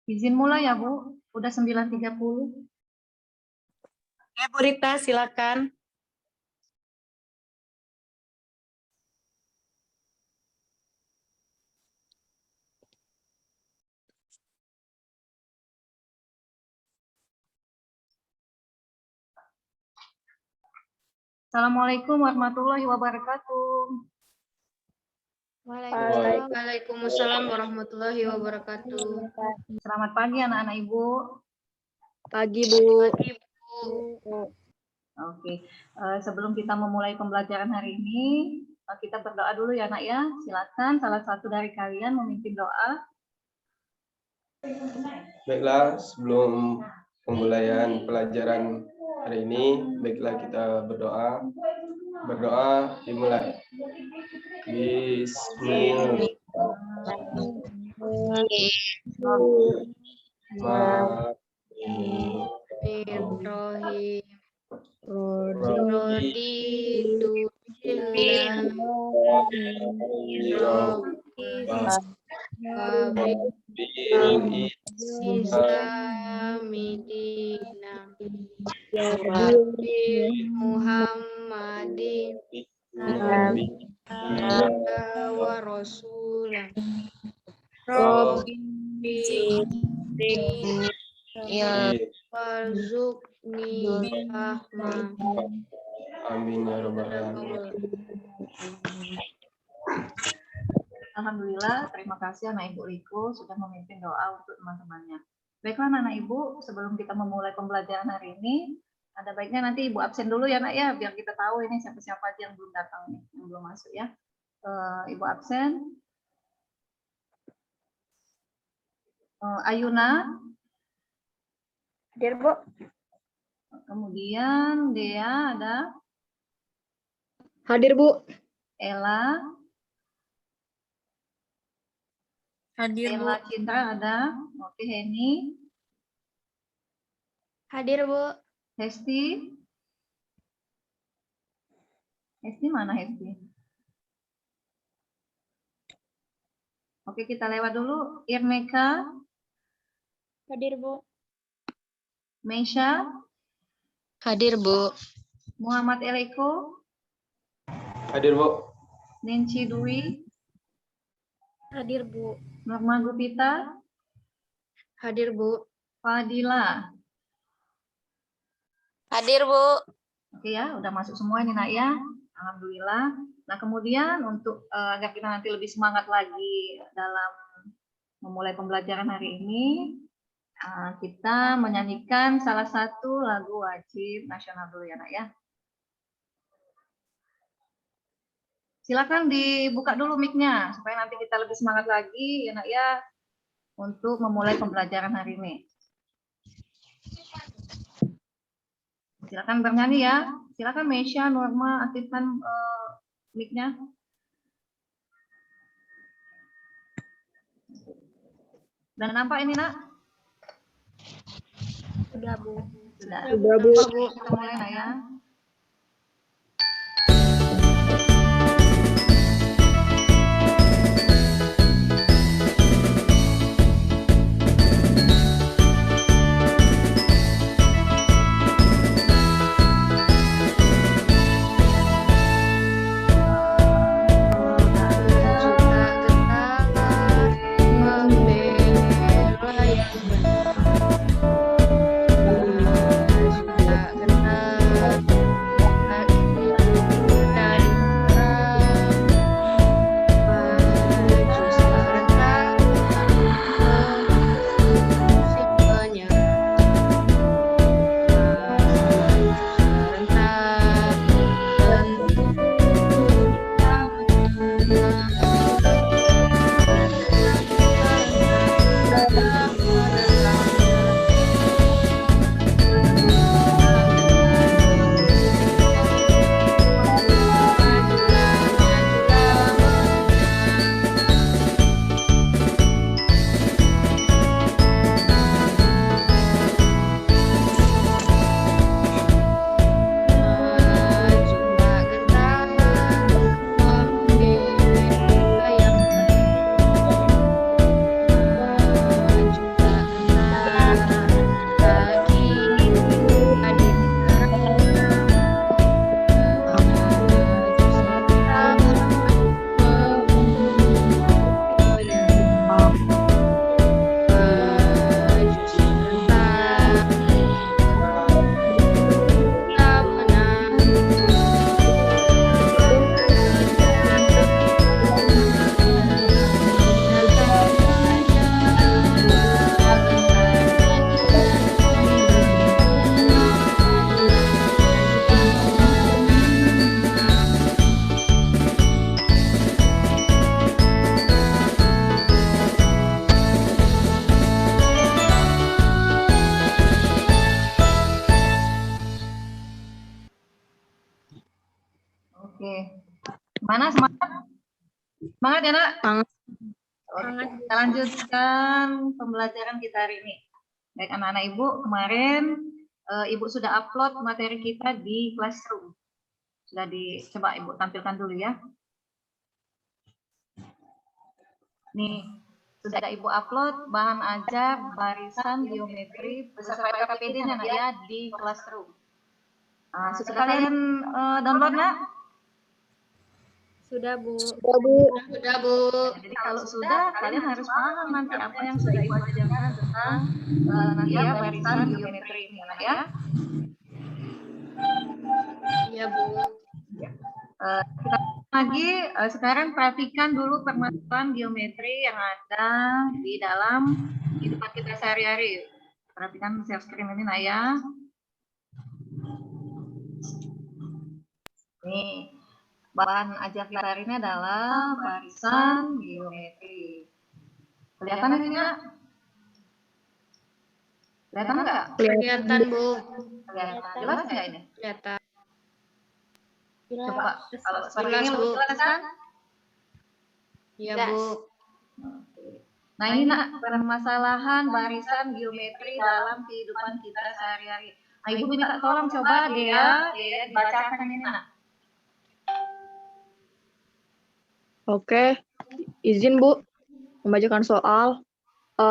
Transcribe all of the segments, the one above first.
Izin mulai ya, Bu. Udah 9.30. Ya, Bu Rita, silakan. Assalamualaikum warahmatullahi wabarakatuh. Waalaikumsalam warahmatullahi wabarakatuh. Selamat pagi anak-anak Ibu. Pagi, Bu. Oke, sebelum kita memulai pembelajaran hari ini, kita berdoa dulu ya anak ya. Silakan salah satu dari kalian memimpin doa. Baiklah, sebelum pemulaian pelajaran hari ini, baiklah kita berdoa. Berdoa dimulai. Bismillahirrahmanirrahim. Raditu billahi Islamidina Muhammadin wa rasulah warzuqni rahmah. Amin ya rabbal alamin. Alhamdulillah, terima kasih anak Ibu Riko sudah memimpin doa untuk teman-temannya. Baiklah anak Ibu, sebelum kita memulai pembelajaran hari ini, ada baiknya nanti Ibu absen dulu ya nak ya, biar kita tahu ini siapa-siapa aja yang belum datang nih, yang belum masuk ya. Ibu absen. Ayuna. Hadir, Bu. Kemudian Dea ada. Hadir, Bu. Ella. Hadir, Bu. Ella Cindra ada. Oke, Heni. Hadir, Bu. Hesti. Hesti mana Hesti? Oke, kita lewat dulu. Irmeka. Hadir, Bu. Meisha. Hadir, Bu. Muhammad Eleko. Hadir, Bu. Nancy Dwi. Hadir, Bu. Norma Gupita. Hadir, Bu. Fadila. Hadir, Bu. Oke ya, udah masuk semua ini nak ya. Alhamdulillah. Nah kemudian untuk agar kita nanti lebih semangat lagi dalam memulai pembelajaran hari ini, kita menyanyikan salah satu lagu wajib nasional dulu ya nak ya. Silakan dibuka dulu mic-nya supaya nanti kita lebih semangat lagi ya nak ya untuk memulai pembelajaran hari ini. Silakan bernyanyi ya. Silakan Meisha, Norma, aktifkan mic-nya. Dan nampak ini nak? Sudah, Bu. Sudah. Sudah, Bu. Kita mulai nak ya. Suka Mana semangat? Semangat ya, Nak? Semangat. Oke, kita lanjutkan pembelajaran kita hari ini. Baik anak-anak Ibu, kemarin Ibu sudah upload materi kita di Classroom. Sudah coba Ibu tampilkan dulu ya. Nih, sudah Ibu upload bahan ajar barisan geometri beserta PKPD-nya Nak ya di Classroom. Nah, sudah kalian download Nak? Sudah, Bu. Sudah, Bu. Sudah, Bu. Jadi kalau sudah, kalian harus paham nanti apa yang sudah Ibu ajarkan tentang nanti ya barisan geometri ini Nak ya. Iya, Bu. Kita lagi sekarang perhatikan dulu permasalahan geometri yang ada di dalam kehidupan kita sehari-hari. Perhatikan share screen ini Nak ya. Nih, bahan ajar kita hari ini adalah barisan geometri. Kelihatan ini Nak? Kelihatan nggak? Kelihatan, Bu. Kelihatan. Jelas nggak ini? Kelihatan. Coba kalau seperti Jelas, ini Bu. jelas kan? Iya, Bu. Nah ini Nak, permasalahan barisan geometri dalam kehidupan kita sehari-hari. Nah, Ibu minta tolong coba Dea dibacakan ini Nak. Oke, izin Bu membacakan soal.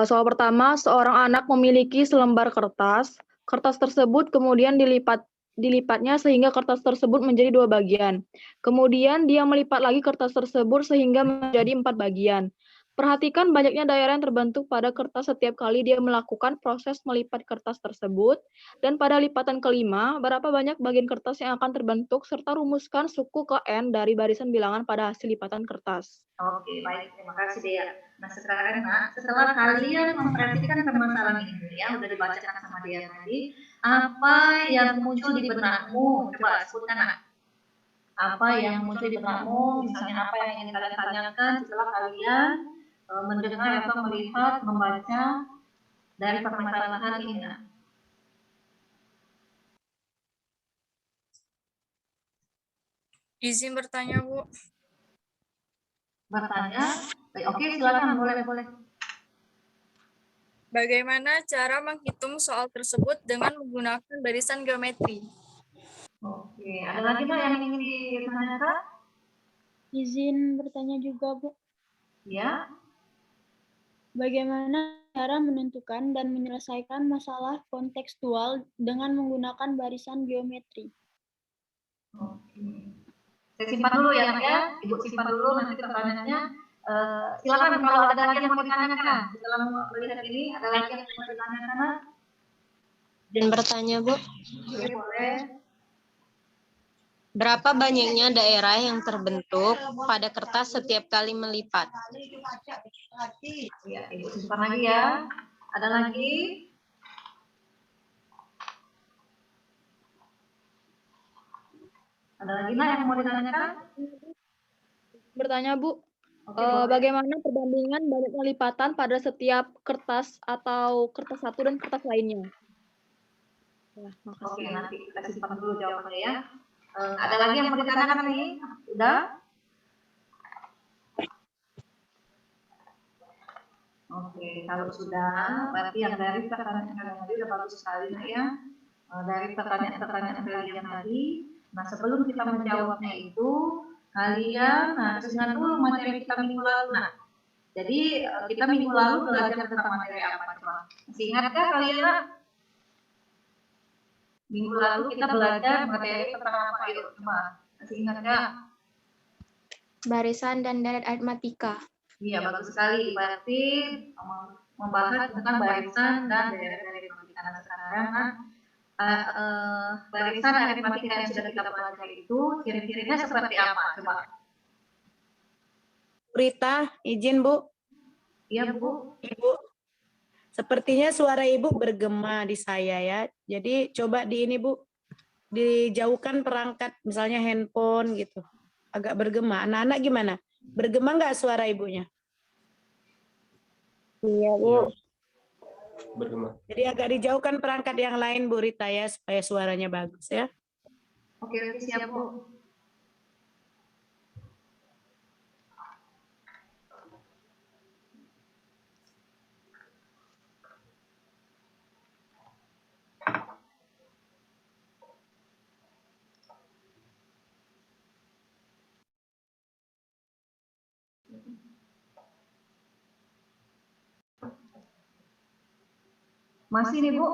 Soal pertama, seorang anak memiliki selembar kertas. Kertas tersebut kemudian dilipatnya sehingga kertas tersebut menjadi 2 bagian. Kemudian dia melipat lagi kertas tersebut sehingga menjadi 4 bagian. Perhatikan banyaknya daerah yang terbentuk pada kertas setiap kali dia melakukan proses melipat kertas tersebut. Dan pada lipatan kelima, berapa banyak bagian kertas yang akan terbentuk, serta rumuskan suku ke N dari barisan bilangan pada hasil lipatan kertas. Oke, baik. Terima kasih Dea. Nah, sekarang Nak, setelah kalian memperhatikan permasalahan ini ya, udah dibacakan sama Dea tadi, apa yang muncul di benakmu? Coba sebutkan Nak. Apa yang muncul di benakmu, misalnya apa yang ingin kalian tanyakan setelah kalian mendengar atau melihat, membaca dari permasalahan ini Nak. Izin bertanya, Bu. Bertanya? Oke, silakan, boleh. Bagaimana cara menghitung soal tersebut dengan menggunakan barisan geometri? Oke, ada lagi Nak yang ingin ditanyakan? Izin bertanya juga, Bu. Ya. Bagaimana cara menentukan dan menyelesaikan masalah kontekstual dengan menggunakan barisan geometri? Oke. Saya simpan dulu ya, Nak ya. Ibu simpan dulu nanti pertanyaannya. Silakan kalau ada lagi yang mau ditanyakan. Setelah melihat ini, ada lagi yang mau ditanyakan, Nak? Dan bertanya, Bu. Oke, boleh. Berapa banyaknya daerah yang terbentuk pada kertas setiap kali melipat? Ya, Ibu simpan lagi ya. Ada lagi? Ada lagi Nak yang mau ditanyakan? Bertanya Bu, Oke, boleh. bagaimana perbandingan banyaknya lipatan pada setiap kertas atau kertas satu dan kertas lainnya? Ya, makasih. Oke, nanti kita simpan dulu jawabannya ya. Ada lagi yang mau ditanyakan nih? Udah? Oke, kalau sudah, berarti yang dari pertanyaan kalian tadi udah bagus sekali Nak ya. Dari pertanyaan kalian tadi, nah sebelum kita menjawabnya itu, kalian harus ingat dulu materi kita minggu lalu Nak. Jadi kita minggu lalu belajar tentang materi apa coba? Masih ingatkah kalian Nak? Minggu lalu kita belajar materi tentang apa? Yuk, coba. Masih ingat nggak? Barisan dan deret aritmatika. Iya, bagus sekali. Berarti membahas tentang barisan dan deret aritmatika. Nah, sekarang barisan aritmatika yang sudah kita pelajari itu ciri-cirinya seperti apa? Coba. Rita, izin Bu. Iya, Bu. Ibu, sepertinya suara Ibu bergema di saya ya. Jadi coba di ini Bu, dijauhkan perangkat, misalnya handphone gitu. Agak bergema. Anak-anak gimana? Bergema nggak suara Ibunya? Iya Bu. Bergema. Jadi agak dijauhkan perangkat yang lain Bu Rita ya, supaya suaranya bagus ya. Oke, siap Bu. Masih nih, Bu?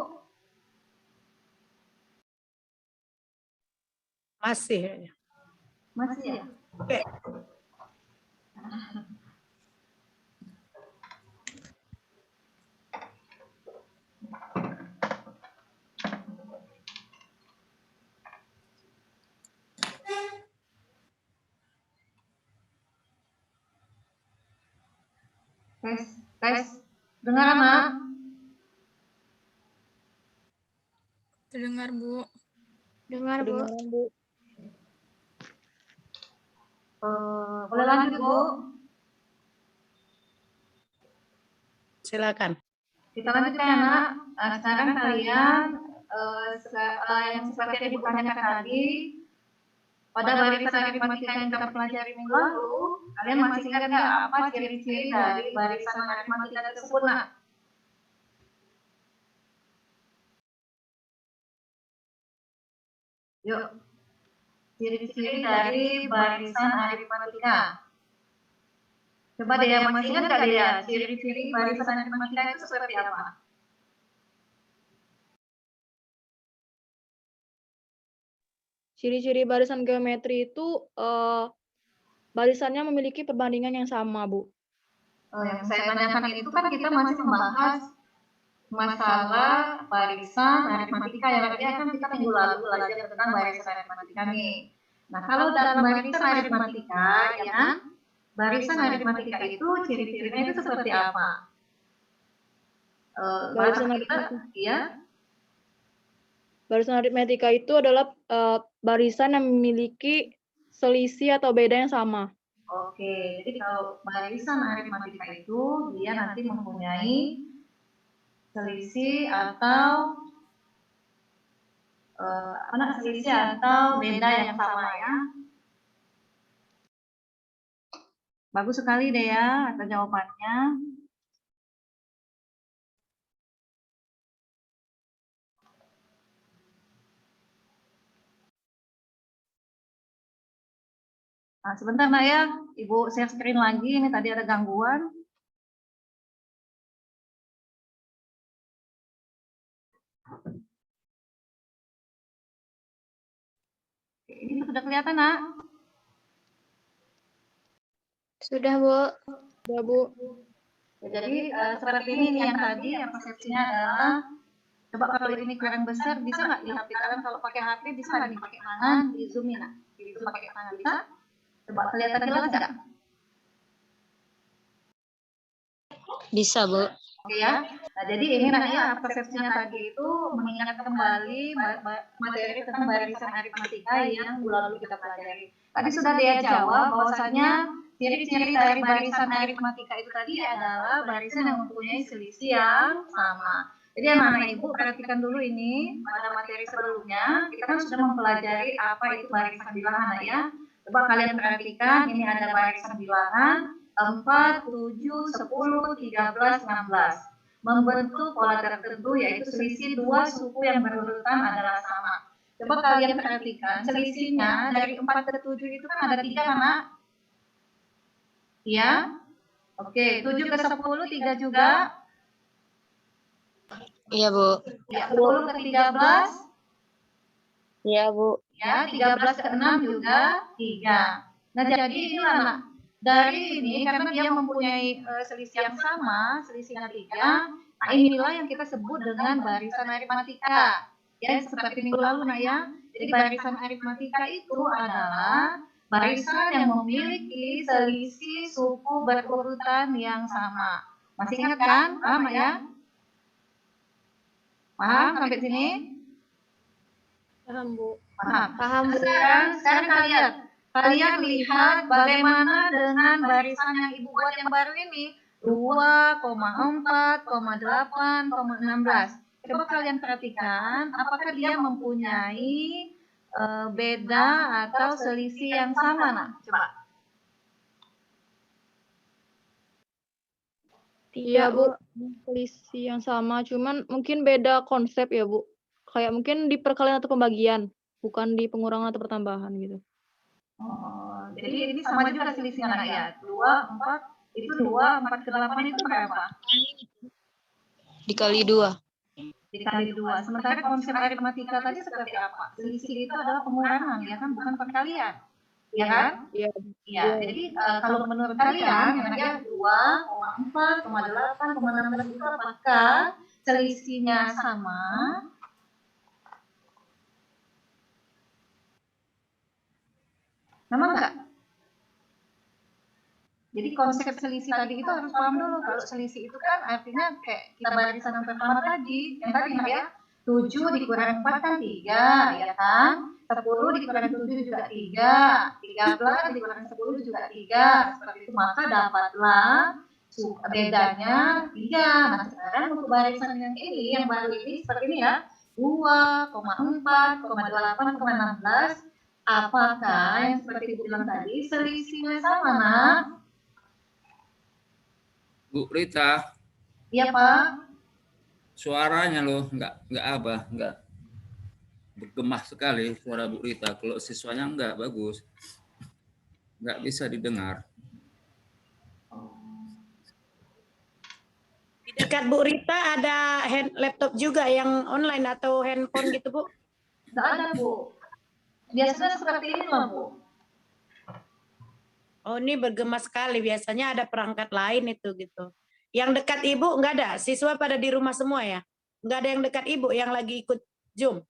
Masih kayaknya. Masih ya? Oke. Tes. Dengar, Anak? Terdengar, Bu. Dengar, Bu. Kedengaran, Bu. Boleh lanjut, Bu? Silakan. Kita lanjutkan, Anak. Sekarang kalian yang seperti yang Ibu tanyakan tadi, pada barisan aritmatika yang kita pelajari minggu lalu, kalian masih ingat nggak apa ciri-ciri dari barisan aritmatika tersebut, Nak? Yuk, ciri-ciri dari barisan aritmatika. Coba Dea, masih ingat nggak Dea, ciri-ciri barisan aritmatika itu seperti apa? Ciri-ciri barisan geometri itu barisannya memiliki perbandingan yang sama, Bu. Yang saya tanyakan itu kan kita masih membahas masalah barisan aritmatika yang artinya kan kita minggu lalu belajar tentang barisan aritmatika nih. Nah, kalau dalam barisan aritmatika, ya kan, barisan aritmatika itu ciri-cirinya itu seperti apa? Barisan Bahasa kita, aritmatika. ya, Barisan aritmetika itu adalah barisan yang memiliki selisih atau beda yang sama. oke. Jadi kalau barisan aritmatika itu dia nanti mempunyai selisih atau selisih atau beda yang sama ya. Bagus sekali deh ya atas jawabannya. Nah, sebentar Nak ya, Ibu share screen lagi, ini tadi ada gangguan. Ini sudah kelihatan Nak? Sudah, Bu. Ya, Bu. Ya, jadi seperti ini nih yang tadi, yang persepsinya adalah, coba kalau ini kurang besar, bisa nggak di HP kalian kalau pakai HP, bisa nggak dipakai tangan, di zoom in, di zoom pakai tangan, bisa? Coba kelihatan jelas nggak? Bisa, Bu. Oke ya. Nah, jadi ini ya persepsinya tadi itu mengingat kembali materi tentang barisan aritmatika yang minggu lalu kita pelajari. Tadi sudah dia jawab bahwasanya ciri-ciri dari barisan aritmatika itu tadi adalah barisan yang mempunyai selisih yang sama. Jadi anak-anak Ibu perhatikan dulu ini pada materi sebelumnya kita kan sudah mempelajari apa itu barisan bilangan ya. Coba kalian perhatikan ini ada barisan bilangan 4, 7, 10, 13, 16. Membentuk pola tertentu yaitu selisih dua suku yang berurutan adalah sama. Coba kalian perhatikan selisihnya dari 4 ke 7 itu kan ada 3 kan Nak? Iya? Oke, 7 ke 10, 3 juga? Iya, Bu. Ya, 10 ke 13? Iya, Bu. Ya, 13 ke 6 juga 3. Nah, jadi inilah Nak. Dari ini, karena dia mempunyai selisih yang sama, selisihnya 3, nah inilah yang kita sebut dengan barisan aritmatika. Ya, seperti minggu lalu, Nak ya. Jadi barisan aritmatika itu adalah barisan yang memiliki selisih suku berurutan yang sama. Masih ingat kan? Paham ya? Paham sampai sini? Paham, Bu. Paham. Paham, Bu. Sekarang kalian lihat bagaimana dengan barisan yang Ibu buat yang baru ini. 2,4, 8, 16. Coba kalian perhatikan, apakah dia mempunyai beda atau selisih yang sama, Nak? Coba. Iya, Bu. Selisih yang sama, cuman mungkin beda konsep ya, Bu. Kayak mungkin di perkalian atau pembagian, bukan di pengurangan atau pertambahan gitu. Oh, jadi ini sama juga selisihnya, Nak ya. 2, 4, itu 2, 4 ke 8 itu berapa? Dikali 2. dikali 2. Sementara konsep aritmatika tadi seperti apa? Selisih itu adalah pengurangan, ya kan, bukan perkalian. Ya kan? Iya. Ya, jadi kalau menurut kalian yang ada 2,4, 8, 16 itu apakah selisihnya sama? Sama enggak? Jadi konsep selisih tadi itu harus paham dulu. Kalau selisih itu kan artinya kayak kita barisan yang pertama tadi, yang tadi ya, 7 dikurangi 4 kan 3, ya kan? 10 dikurangi 7 juga 3, 13 dikurangi 10 juga 3, seperti itu. Maka dapatlah bedanya 3. Nah sekarang untuk barisan yang ini, yang baru ini seperti ini ya, 2,4, 8,16, apakah yang seperti Ibu bilang tadi selisihnya sama, nak? Bu Rita, Iya, Pak. suaranya loh nggak bergema sekali suara Bu Rita. Kalau siswanya nggak bagus, nggak bisa didengar. Di dekat Bu Rita ada laptop juga yang online atau handphone gitu, Bu? Nggak ada, Bu. Biasanya seperti ini loh, Bu. Oh, ini bergema sekali. Biasanya ada perangkat lain itu gitu. Yang dekat Ibu nggak ada? Siswa pada di rumah semua ya? Nggak ada yang dekat Ibu yang lagi ikut Zoom?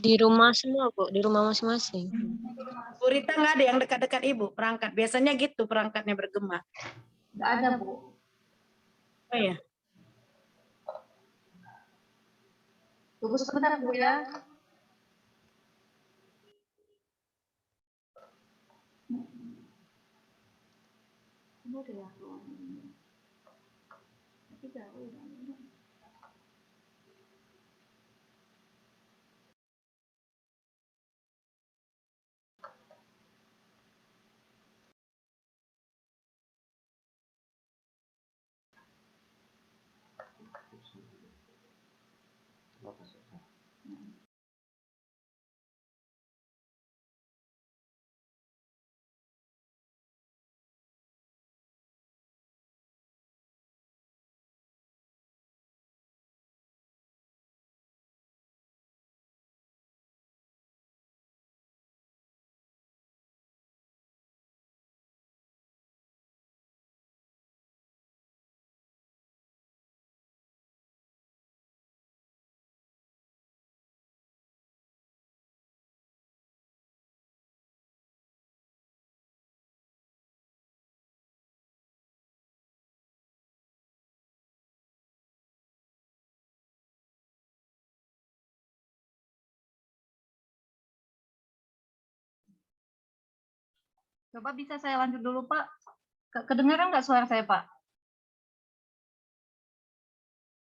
Di rumah semua, Bu. Di rumah masing-masing. Bu Rita nggak ada yang dekat-dekat Ibu perangkat. Biasanya gitu perangkatnya bergema. Nggak ada, Bu. Oh ya. Tunggu sebentar, Bu ya. Coba bisa saya lanjut dulu, Pak. Kedengaran nggak suara saya, Pak?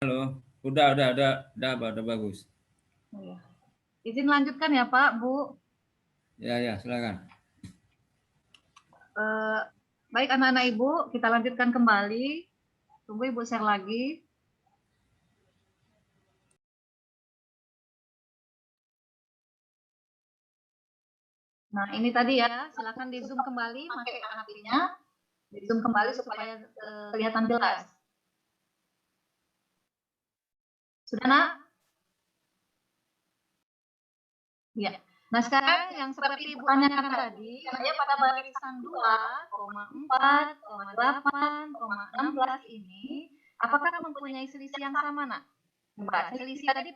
Halo, udah bagus. Oh, ya. Izin lanjutkan ya, Pak, Bu. Ya, silakan. Baik anak-anak Ibu, kita lanjutkan kembali. Tunggu Ibu share lagi. Nah, ini tadi ya, silakan di zoom kembali, pakai HP-nya. Di zoom kembali supaya kelihatan jelas. Sudah, Nak? Ya. Nah, sekarang yang seperti Ibu tanyakan tadi, katanya pada barisan 2,4, 8,16 ini, apakah mempunyai selisih yang sama, Nak? Coba, selisih tadi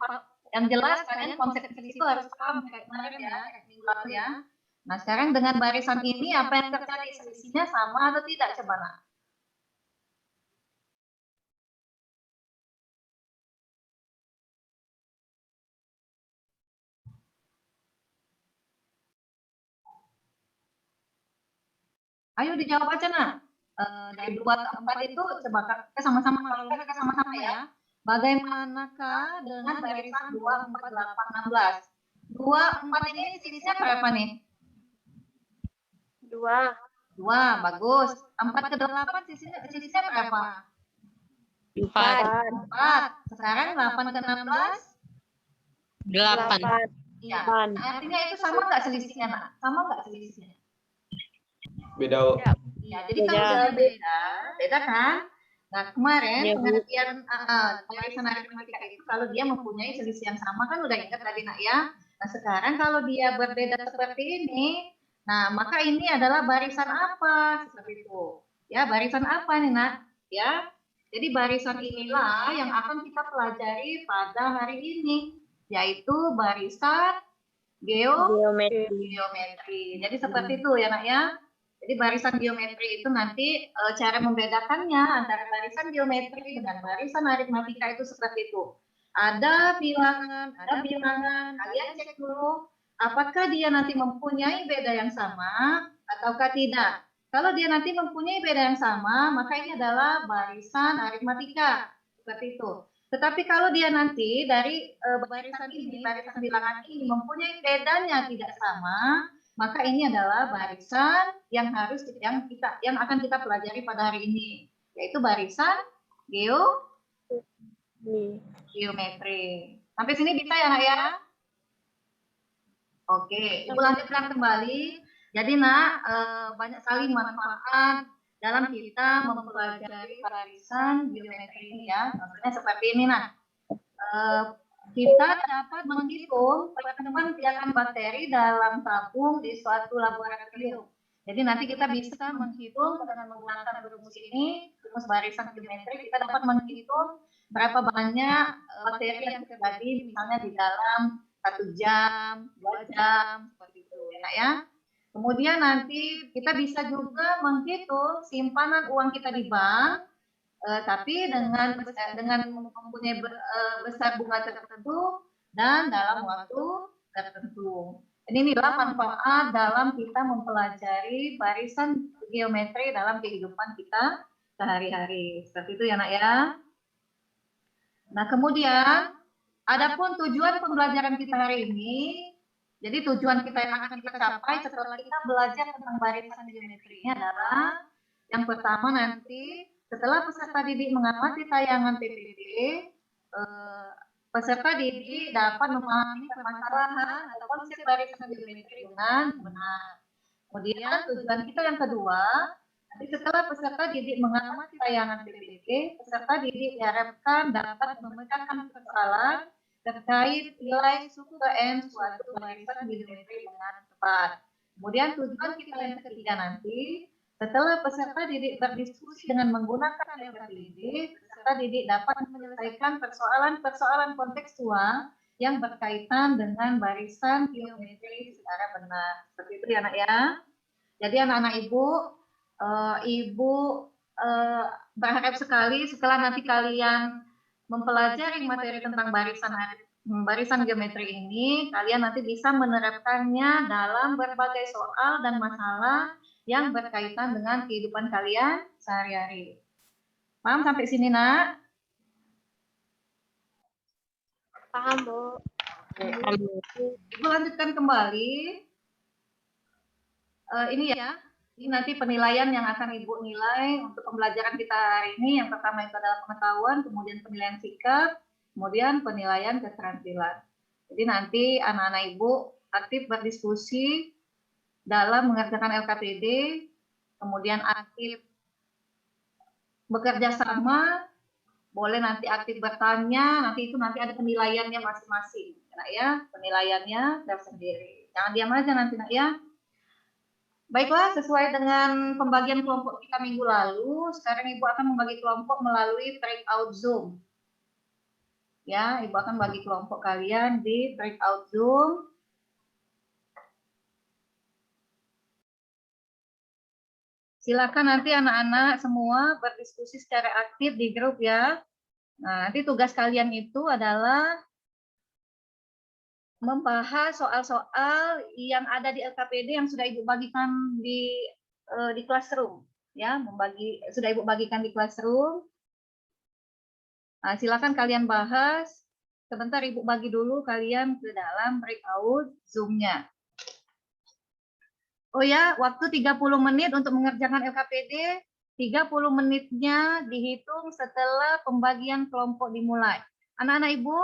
yang jelas kalian konsep selisih itu harus paham kayak kemarin ya, kayak minggu lalu ya. Nah, sekarang dengan barisan ini apa yang terjadi? Selisihnya sama atau tidak? Coba, Nak. Ayo dijawab aja, Nak. Dari 2 ke 4 itu coba kita sama-sama, kalau kita sama-sama ya. Bagaimanakah dengan barisan 2, 4, 8, 16? 2, 4 ini selisihnya berapa nih? 2. 2, bagus. 4 ke 8 selisihnya berapa? 4. 4. Sekarang 8 ke 16? 8. Iya. Artinya itu sama nggak selisihnya, Nak? Sama nggak selisihnya? Beda. Iya, jadi kalau udah beda kan? Nah, kemarin Iya, Bu. pengertian barisan aritmatika itu kalau dia mempunyai selisih yang sama kan udah ingat tadi nak ya. Nah, sekarang kalau dia berbeda seperti ini, nah maka ini adalah barisan apa? Seperti itu. Ya, barisan apa nih nak? Ya. Jadi barisan inilah yang akan kita pelajari pada hari ini, yaitu barisan Geometri. geometri. Jadi seperti itu ya nak ya. Jadi barisan geometri itu nanti cara membedakannya antara barisan geometri dengan barisan aritmatika itu seperti itu. Ada bilangan, kalian cek dulu apakah dia nanti mempunyai beda yang sama ataukah tidak. Kalau dia nanti mempunyai beda yang sama, maka ini adalah barisan aritmatika. Seperti itu. Tetapi kalau dia nanti dari barisan ini, barisan bilangan ini mempunyai bedanya tidak sama, maka ini adalah barisan yang akan kita pelajari pada hari ini, yaitu barisan geometri. Sampai sini bisa ya nak ya? Oke, Ibu lanjutkan kembali. Jadi nak, banyak sekali manfaat dalam kita mempelajari barisan geometri ini ya. Contohnya seperti ini nah. Kita dapat menghitung pertemuan piagan bakteri dalam tabung di suatu laboratorium. Jadi nanti kita bisa menghitung dengan menggunakan rumus ini, rumus barisan geometri, kita dapat menghitung berapa banyak bakteri yang terjadi misalnya di dalam 1 jam, 2 jam, seperti itu ya. Kemudian nanti kita bisa juga menghitung simpanan uang kita di bank, tapi dengan mempunyai besar bunga tertentu dan dalam waktu tertentu. Dan inilah manfaat dalam kita mempelajari barisan geometri dalam kehidupan kita sehari-hari. Seperti itu ya nak ya. Nah kemudian, adapun tujuan pembelajaran kita hari ini, jadi tujuan kita yang akan kita capai setelah kita belajar tentang barisan geometri ini adalah yang pertama nanti, setelah peserta didik mengamati tayangan PPT, peserta didik dapat memahami permasalahan atau konsep barisan geometri dengan benar. Kemudian tujuan kita yang kedua, nanti setelah peserta didik mengamati tayangan PPT, peserta didik diharapkan dapat memecahkan persoalan terkait nilai suku N suatu barisan geometri dengan tepat. Kemudian tujuan kita yang ketiga nanti, setelah peserta didik berdiskusi dengan menggunakan LKPD, peserta didik dapat menyelesaikan persoalan-persoalan kontekstual yang berkaitan dengan barisan geometri secara benar. Seperti itu ya anak ya. Jadi anak-anak ibu berharap sekali setelah nanti kalian mempelajari materi tentang barisan geometri ini, kalian nanti bisa menerapkannya dalam berbagai soal dan masalah yang berkaitan dengan kehidupan kalian sehari-hari. Paham sampai sini, nak? Paham, Bu. Ibu lanjutkan kembali. Ini ya, ini nanti penilaian yang akan Ibu nilai untuk pembelajaran kita hari ini. Yang pertama itu adalah pengetahuan, kemudian penilaian sikap, kemudian penilaian keterampilan. Jadi nanti anak-anak Ibu aktif berdiskusi dalam mengerjakan LKPD, kemudian aktif bekerja sama, boleh nanti aktif bertanya, nanti ada penilaiannya masing-masing, nak ya, penilaiannya tersendiri. Jangan diam aja nanti, nak ya. Baiklah, sesuai dengan pembagian kelompok kita minggu lalu, sekarang Ibu akan membagi kelompok melalui breakout Zoom. Ya, Ibu akan bagi kelompok kalian di breakout Zoom. Silakan nanti anak-anak semua berdiskusi secara aktif di grup ya. Nah, nanti tugas kalian itu adalah membahas soal-soal yang ada di LKPD yang sudah Ibu bagikan di classroom ya, sudah Ibu bagikan di classroom. Nah, silakan kalian bahas. Sebentar Ibu bagi dulu kalian ke dalam breakout Zoom-nya. Oh ya, waktu 30 menit untuk mengerjakan LKPD, 30 menitnya dihitung setelah pembagian kelompok dimulai. Anak-anak Ibu,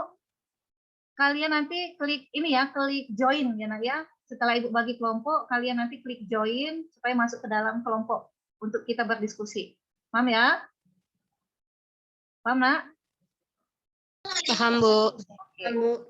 kalian nanti klik ini ya, klik join ya nak ya. Setelah Ibu bagi kelompok, kalian nanti klik join supaya masuk ke dalam kelompok untuk kita berdiskusi. Paham ya? Paham, Nak? Paham, Bu. Oke. Bu.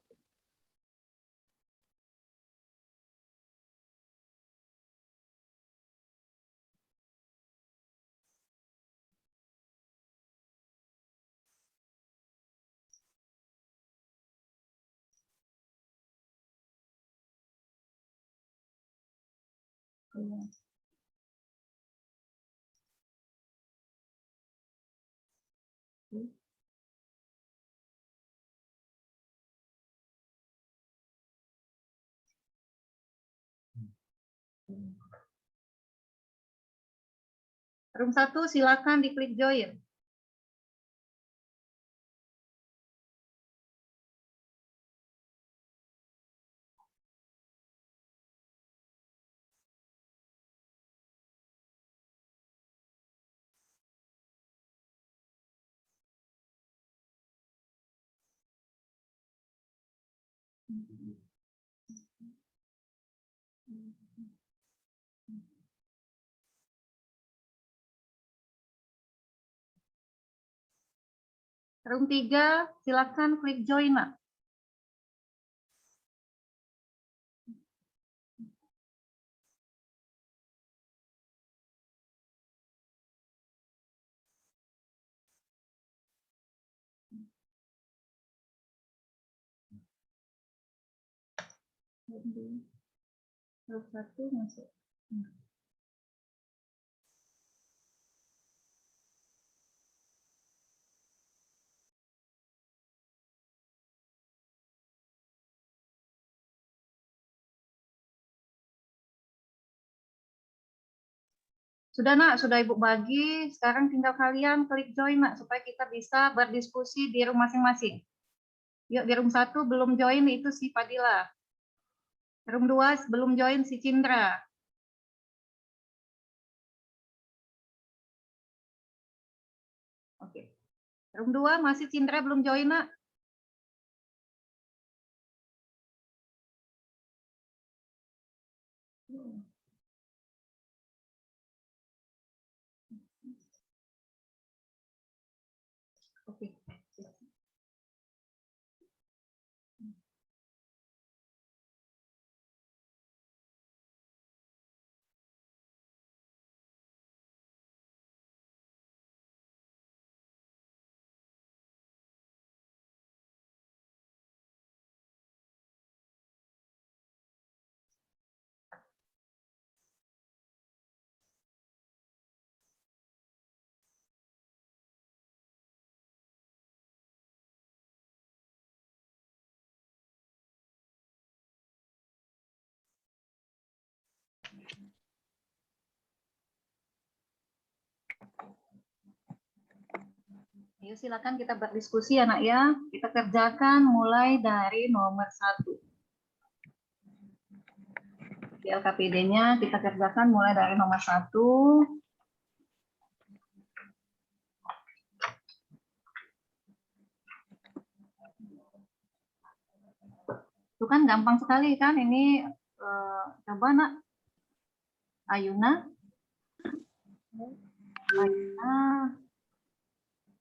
Room 1 silakan diklik join. Room 3 silakan klik join, Nak. Room 1 masuk. Sudah, Nak, sudah Ibu bagi. Sekarang tinggal kalian klik join, Nak, supaya kita bisa berdiskusi di room masing-masing. Yuk, di room 1 belum join itu si Fadila. Room 2 belum join si Cindra. Oke. Room 2 masih Cindra belum join, Nak. Oke. Ayo silakan kita berdiskusi, anak ya. Kita kerjakan mulai dari nomor 1. Di LKPD-nya kita kerjakan mulai dari nomor 1. Itu kan gampang sekali kan ini. Coba, Nak. Ayuna.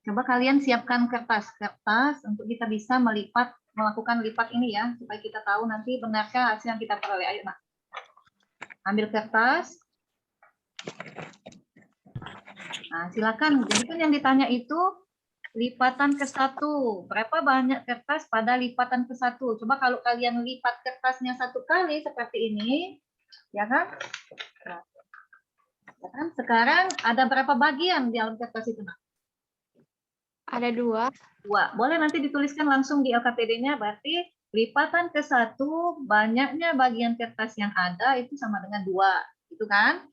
Coba kalian siapkan kertas-kertas untuk kita bisa melakukan lipat ini ya, supaya kita tahu nanti benarkah hasil yang kita peroleh. Ayo, Nak. Ambil kertas. Nah, silakan. Jadi kan yang ditanya itu lipatan ke-1. Berapa banyak kertas pada lipatan ke-1? Coba kalau kalian lipat kertasnya 1 kali seperti ini, ya kan? Nah, ya kan? Sekarang ada berapa bagian di dalam kertas itu, Nak? Ada 2. 2. Boleh nanti dituliskan langsung di LKPD-nya, berarti lipatan ke-1 banyaknya bagian kertas yang ada itu sama dengan 2. Itu kan?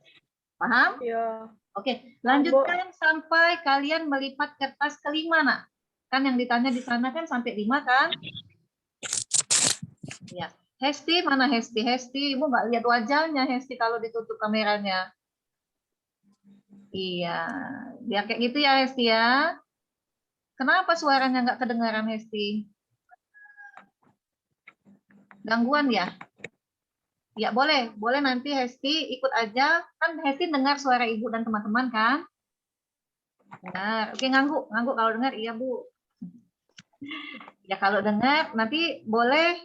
Paham? Iya. Oke, lanjutkan sampai kalian melipat kertas ke-5, Nak. Kan yang ditanya di sana kan sampai 5 kan? Ya. Hesti, mana Hesti? Hesti, Ibu nggak lihat wajahnya Hesti kalau ditutup kameranya. Iya, biar kayak gitu ya Hesti ya. Kenapa suaranya nggak kedengaran Hesti? Gangguan ya? Ya boleh nanti Hesti ikut aja. Kan Hesti dengar suara Ibu dan teman-teman kan? Benar. Oke, ngangguk kalau dengar iya Bu. Ya kalau dengar nanti boleh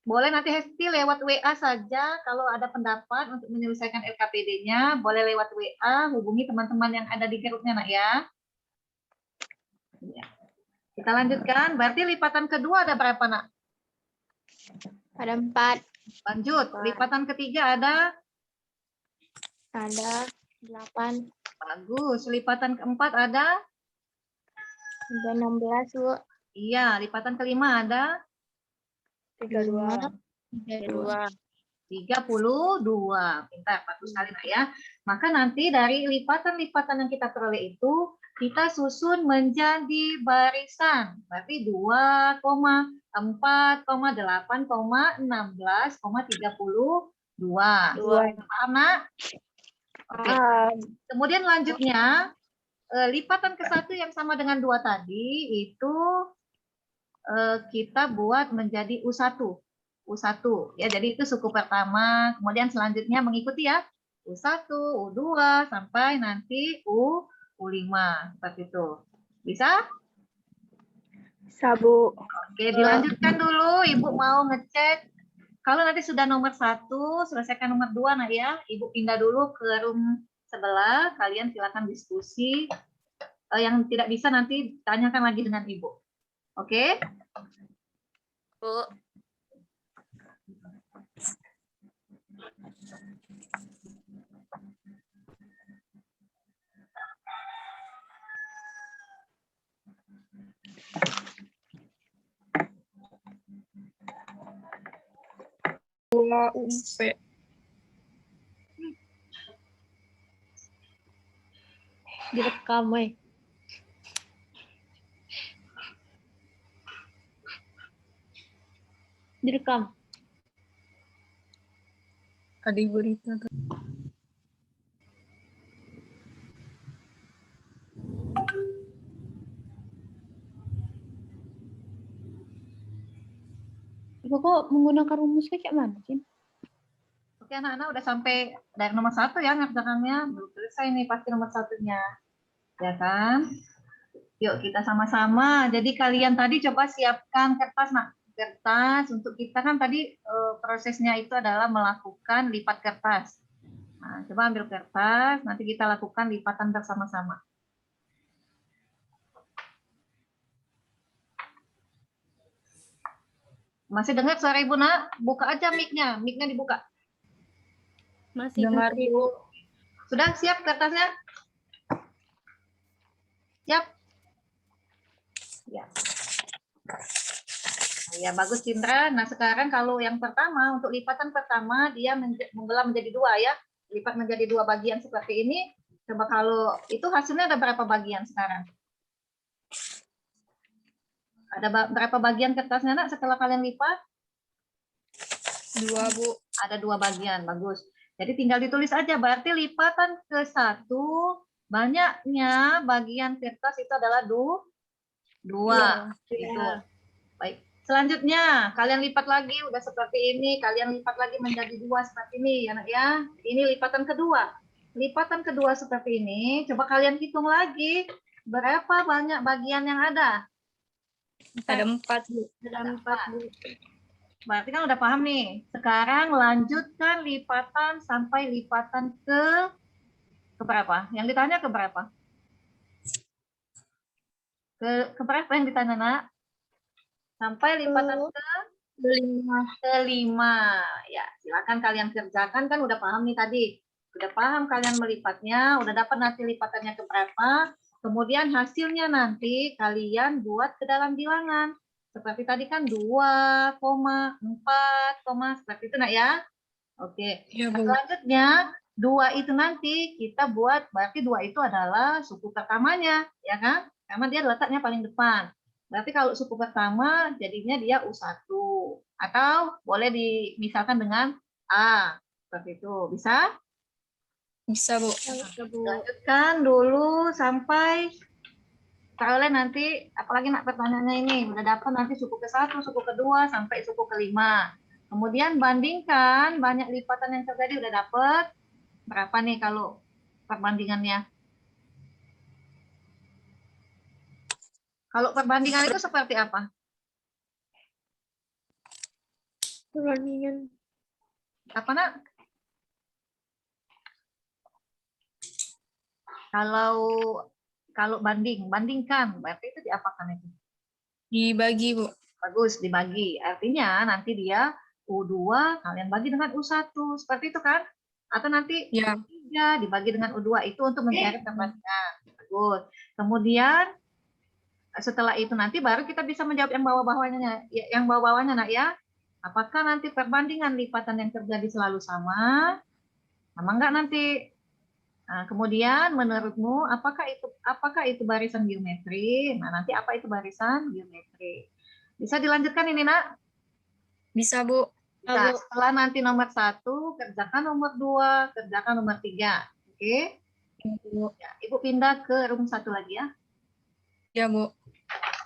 nanti Hesti lewat WA saja kalau ada pendapat untuk menyelesaikan LKPD-nya, boleh lewat WA, hubungi teman-teman yang ada di grupnya Nak ya. Ya. Kita lanjutkan, berarti lipatan kedua ada berapa Nak? Ada 4. Lanjut, lipatan ketiga ada? Ada 8. Bagus, lipatan keempat ada? Ada 16, Bu. Iya, lipatan kelima ada? 32. 32. Pintar, bagus sekali Nak ya. Maka nanti dari lipatan-lipatan yang kita peroleh itu, kita susun menjadi barisan. Berarti 2,4,8,16,32. Paham Nak? Oke. Kemudian lanjutnya, lipatan ke-1 yang sama dengan 2 tadi, itu kita buat menjadi U1. U1 ya, jadi itu suku pertama, kemudian selanjutnya mengikuti ya U1, U2 sampai nanti U5 seperti itu. Bisa? Bisa, Bu. Oke, dilanjutkan dulu. Ibu mau ngecek kalau nanti sudah nomor 1, selesaikan nomor 2 Nak ya. Ibu pindah dulu ke room sebelah, kalian silakan diskusi. Yang tidak bisa nanti tanyakan lagi dengan Ibu. Oke? Bu. UP. Direkam, weh. Direkam. Adik berita. Ibu kok menggunakan rumusnya kayak mana sih? Oke anak-anak udah sampai dari nomor 1 ya ngerjakannya. Belum selesai nih pasti nomor 1-nya. Ya kan? Yuk kita sama-sama. Jadi kalian tadi coba siapkan kertas Nak. Kertas untuk kita kan tadi prosesnya itu adalah melakukan lipat kertas. Nah, coba ambil kertas, nanti kita lakukan lipatan bersama-sama. Masih dengar suara Ibu Nak? Buka aja mic-nya. Mic-nya dibuka. Masih Dengar, Bu. Sudah siap kertasnya? Siap? Ya. Ya, bagus Cindra. Nah, sekarang kalau yang pertama, untuk lipatan pertama, dia membelah menjadi 2 ya. Lipat menjadi 2 bagian seperti ini. Coba kalau itu hasilnya ada berapa bagian sekarang? Ada berapa bagian kertasnya Nak setelah kalian lipat? 2, Bu. Ada 2 bagian, bagus. Jadi tinggal ditulis aja, berarti lipatan ke-1, banyaknya bagian kertas itu adalah 2. Gitu. Baik. Selanjutnya, kalian lipat lagi, udah seperti ini, kalian lipat lagi menjadi 2 seperti ini, ya Nak ya. Ini lipatan kedua. Lipatan kedua seperti ini, coba kalian hitung lagi, berapa banyak bagian yang ada? Ada 4, Bu. Ada 4, Bu. Berarti kan udah paham nih. Sekarang lanjutkan lipatan sampai lipatan ke berapa? Yang ditanya ke berapa? Ke berapa yang ditanya Nak? Sampai lipatan ke-5. Ya, silakan kalian kerjakan, kan udah paham nih tadi. Udah paham kalian melipatnya, udah dapat nanti lipatannya ke berapa. Kemudian hasilnya nanti kalian buat ke dalam bilangan. Seperti tadi kan 2,4, seperti itu Nak ya. Oke. Ya, Nah, Bu. selanjutnya 2 itu nanti kita buat, berarti 2 itu adalah suku pertamanya, ya kan? Karena dia letaknya paling depan. Berarti kalau suku pertama jadinya dia U1. Atau boleh dimisalkan dengan A. Seperti itu. Bisa? Bisa, Bu. Lanjutkan dulu sampai kalian nanti, apalagi Nak pertanyaannya ini, udah dapat nanti suku ke-1, suku kedua, sampai suku ke-5. Kemudian bandingkan banyak lipatan yang terjadi udah dapat berapa nih kalau perbandingannya? Kalau perbandingan itu seperti apa? Perbandingan. Apa nak? Kalau bandingkan, berarti itu diapakan itu? Dibagi, Bu. Bagus, dibagi. Artinya nanti dia U2 kalian bagi dengan U1. Seperti itu kan? Atau nanti Ya. U3 dibagi dengan U2 itu untuk mencari perbandingan. Bagus. Kemudian setelah itu nanti baru kita bisa menjawab yang bawah-bawahnya. Yang bawah-bawahnya nak ya. Apakah nanti perbandingan lipatan yang terjadi selalu sama? Sama enggak nanti? Nah, kemudian menurutmu apakah itu barisan geometri? Nah, nanti apa itu barisan geometri? Bisa dilanjutkan ini, Nak? Bisa, Bu. Bisa. Setelah nanti nomor 1, kerjakan nomor 2, kerjakan nomor 3. Oke? Ya, Ibu pindah ke room 1 lagi ya. Ya, Bu.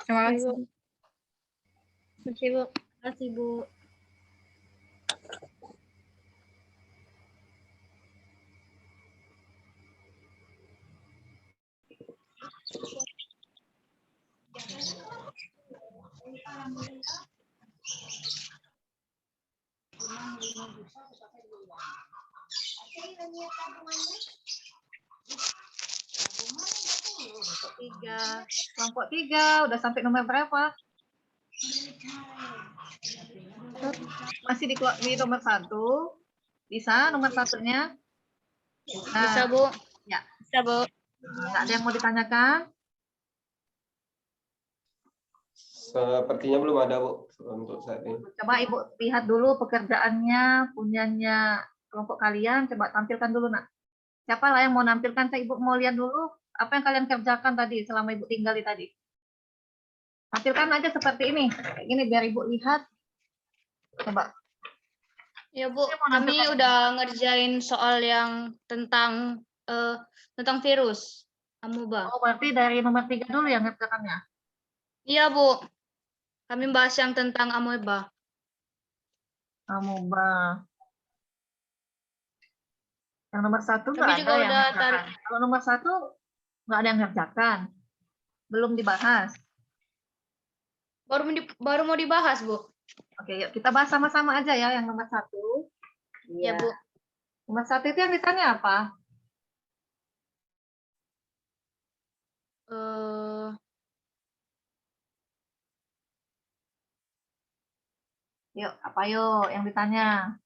Terima kasih. Masih, Bu. Terima kasih, Bu. Kelompok 3 udah sampai nomor berapa? Masih di nomor 1. Bisa nomor 1-nya? Bisa, Bu. Ya. Bisa, Bu. Nggak ada yang mau ditanyakan? Sepertinya belum ada, Bu, untuk saat ini. Coba Ibu lihat dulu pekerjaannya punyanya kelompok kalian. Coba tampilkan dulu, Nak. Siapa lah yang mau nampilkan? Ibu mau lihat dulu apa yang kalian kerjakan tadi selama Ibu tinggal tadi. Tampilkan aja seperti ini. Kayak gini biar Ibu lihat. Coba. Ya, Bu. Kami udah ngerjain soal yang tentang virus amuba. Oh, berarti dari nomor 3 dulu yang ngerjakannya. Iya, Bu. Kami bahas yang tentang amuba. Amuba. Yang nomor 1 Kami nggak juga ada yang udah ngerjakan. Kalau nomor 1 nggak ada yang ngerjakan. Belum dibahas. Baru mau dibahas, Bu. Oke, yuk kita bahas sama-sama aja ya yang nomor 1. Ya, Bu. Nomor 1 itu yang ditanya apa? Yuk, apa yuk yang ditanya?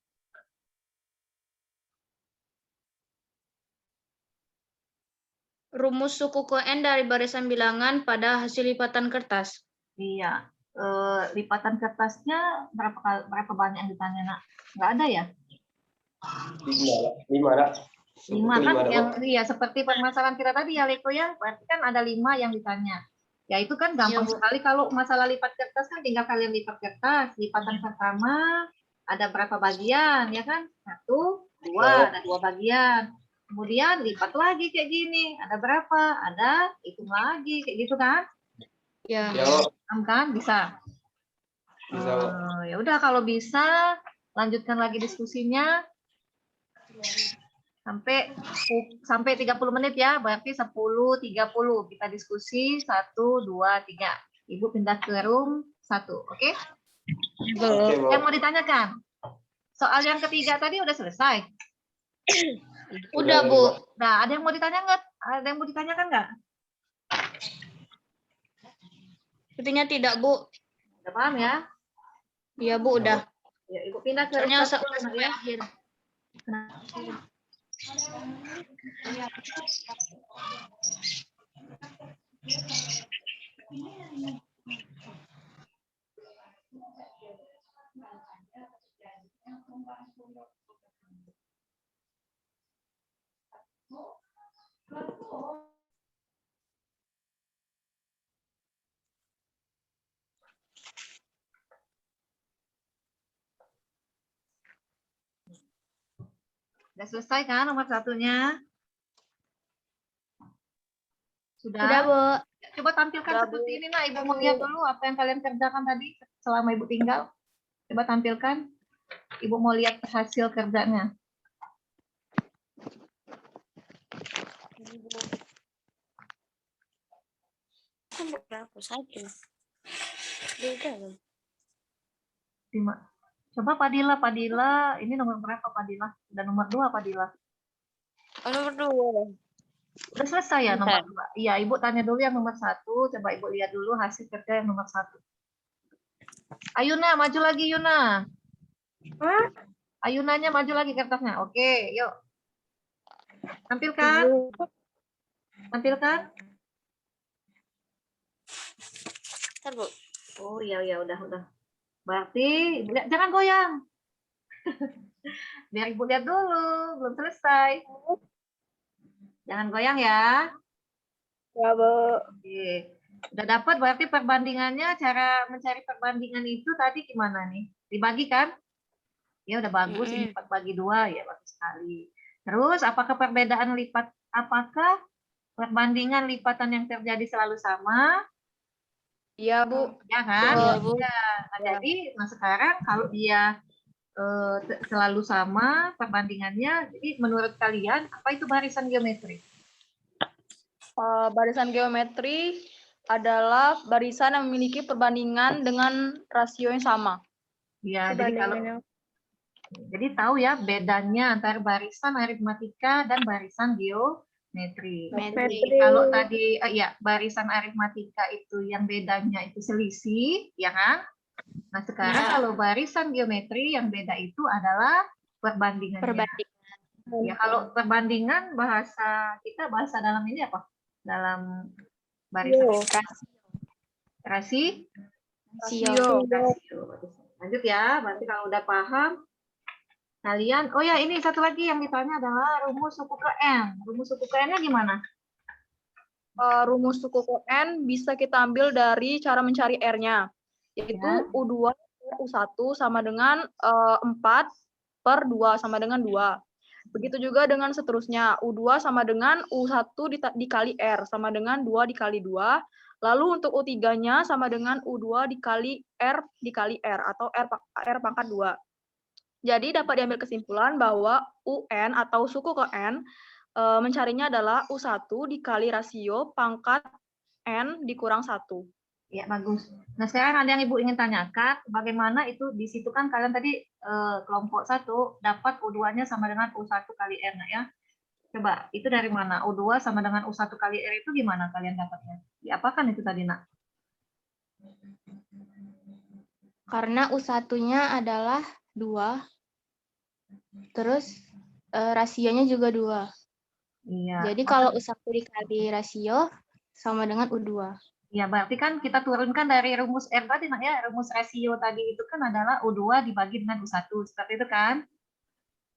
Rumus suku ke N dari barisan bilangan pada hasil lipatan kertas. Iya. Lipatan kertasnya berapa banyak yang ditanya, Nak? Nggak ada ya? 5, Nak. 5 kan ada, yang Bu. iya seperti permasalahan kita tadi ya Leko ya. Berarti kan ada 5 yang ditanya. Ya itu kan gampang Iya, Bu. sekali kalau masalah lipat kertas kan tinggal kalian lipat kertas. Lipatan pertama ada berapa bagian ya kan? 1, 2, ada 2 bagian. Kemudian lipat lagi kayak gini. Ada berapa? Ada, hitung lagi kayak gitu kan? Ya. Ya, Bu. Paham kan? Bisa. Bisa, Bu. Ya udah kalau bisa lanjutkan lagi diskusinya sampai 30 menit ya, berarti 10.30 kita diskusi 1, 2, 3. Ibu pindah ke room 1, oke? Oke, Bu. Yang mau ditanyakan? Soal yang ketiga tadi udah selesai. Udah, Bu. Nah, ada yang mau ditanya nggak? Ada yang mau ditanyakan nggak? Sepertinya tidak, Bu. Udah paham ya? Iya, Bu, udah. Ya, Ibu pindah ke room Soalnya 1 udah sampai ya. akhir. Udah selesai kan nomor 1-nya? Sudah? Udah, Bu. Coba tampilkan Udah, seperti Bu. ini, nah Ibu mau lihat dulu apa yang kalian kerjakan tadi selama Ibu tinggal. Coba tampilkan. Ibu mau lihat hasil kerjanya. Berapa? 1. Beda loh. 5. Coba Padila, ini nomor berapa Padila? Udah nomor 2 Padila. Oh, nomor 2. Udah selesai ya Bentar. nomor 2. Iya, Ibu tanya dulu yang nomor 1. Coba Ibu lihat dulu hasil kerja yang nomor 1. Ayuna, maju lagi Yuna. Ayunanya maju lagi kertasnya. Oke, yuk. Tampilkan. Tampilkan. Bentar, Bu. Oh iya, udah. Berarti Ibu lihat, jangan goyang. Biar Ibu lihat dulu, belum selesai. Jangan goyang ya. Ya, Bu. Oke. Udah dapat berarti perbandingannya, cara mencari perbandingan itu tadi gimana nih? Dibagi kan? Ya udah bagus, ini 4 bagi 2 ya bagus sekali. Terus apakah perbandingan lipatan yang terjadi selalu sama? Iya, Bu. Ya kan? Iya, Bu. Ya. Nah, jadi sekarang kalau dia selalu sama perbandingannya, jadi menurut kalian apa itu barisan geometri? Barisan geometri adalah barisan yang memiliki perbandingan dengan rasio yang sama. Ya, jadi tahu ya bedanya antara barisan aritmatika dan barisan geometri. Jadi kalau tadi barisan aritmatika itu yang bedanya itu selisih, ya kan? Nah, sekarang kalau barisan geometri yang beda itu adalah perbandingannya. Ya, kalau perbandingan bahasa dalam ini apa? Dalam barisan rasio. Lanjut ya, berarti kalau udah paham kalian, oh ya ini satu lagi yang ditanya adalah rumus suku ke N. Rumus suku ke N-nya gimana? Rumus suku ke N bisa kita ambil dari cara mencari R-nya, yaitu Ya. U2 per U1 sama dengan 4 per 2 sama dengan 2. Begitu juga dengan seterusnya, U2 sama dengan U1 dikali R sama dengan 2 dikali 2. Lalu untuk U3-nya sama dengan U2 dikali R atau R pangkat 2. Jadi dapat diambil kesimpulan bahwa UN atau suku ke N mencarinya adalah U1 dikali rasio pangkat N dikurang 1. Ya, bagus. Nah, sekarang ada yang Ibu ingin tanyakan, bagaimana itu di situ kan kalian tadi kelompok 1 dapat U2-nya sama dengan U1 kali R, ya. Coba, itu dari mana? U2 sama dengan U1 kali R itu gimana kalian dapatnya? Diapakan itu tadi, Nak? Karena U1-nya adalah 2, terus rasionya juga 2. Iya. Jadi kalau U1 dikali rasio sama dengan U2. Ya, berarti kan kita turunkan dari rumus R tadi, Nak, ya. Rumus rasio tadi itu kan adalah U2 dibagi dengan U1. Seperti itu kan?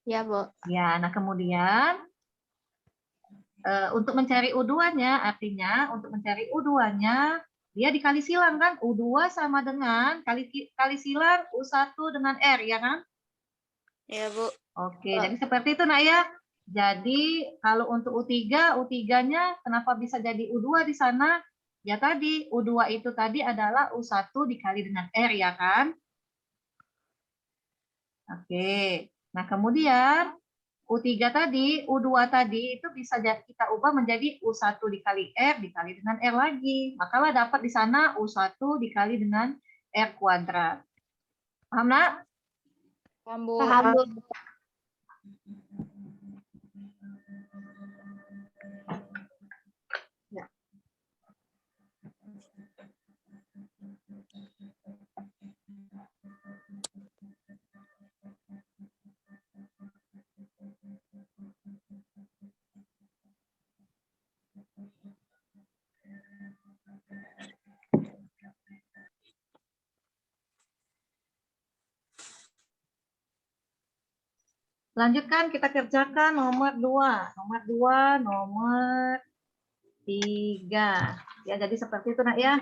Ya, Bu. Ya, nah kemudian untuk mencari U2-nya, artinya untuk mencari U2-nya, dia dikali silang kan? U2 sama dengan kali silang U1 dengan R, ya kan? Ya, Bu. Oke, jadi seperti itu, Nak, ya. Jadi kalau untuk U3-nya kenapa bisa jadi U2 di sana? Ya tadi, U2 itu tadi adalah U1 dikali dengan R, ya kan? Oke, nah kemudian U3 tadi, U2 tadi itu bisa kita ubah menjadi U1 dikali R dikali dengan R lagi. Makalah dapat di sana U1 dikali dengan R kuadrat. Paham, Nak? Paham, Bu. Paham, Bu. Lanjutkan, kita kerjakan nomor 2. Nomor 3. Ya, jadi seperti itu, Nak, ya.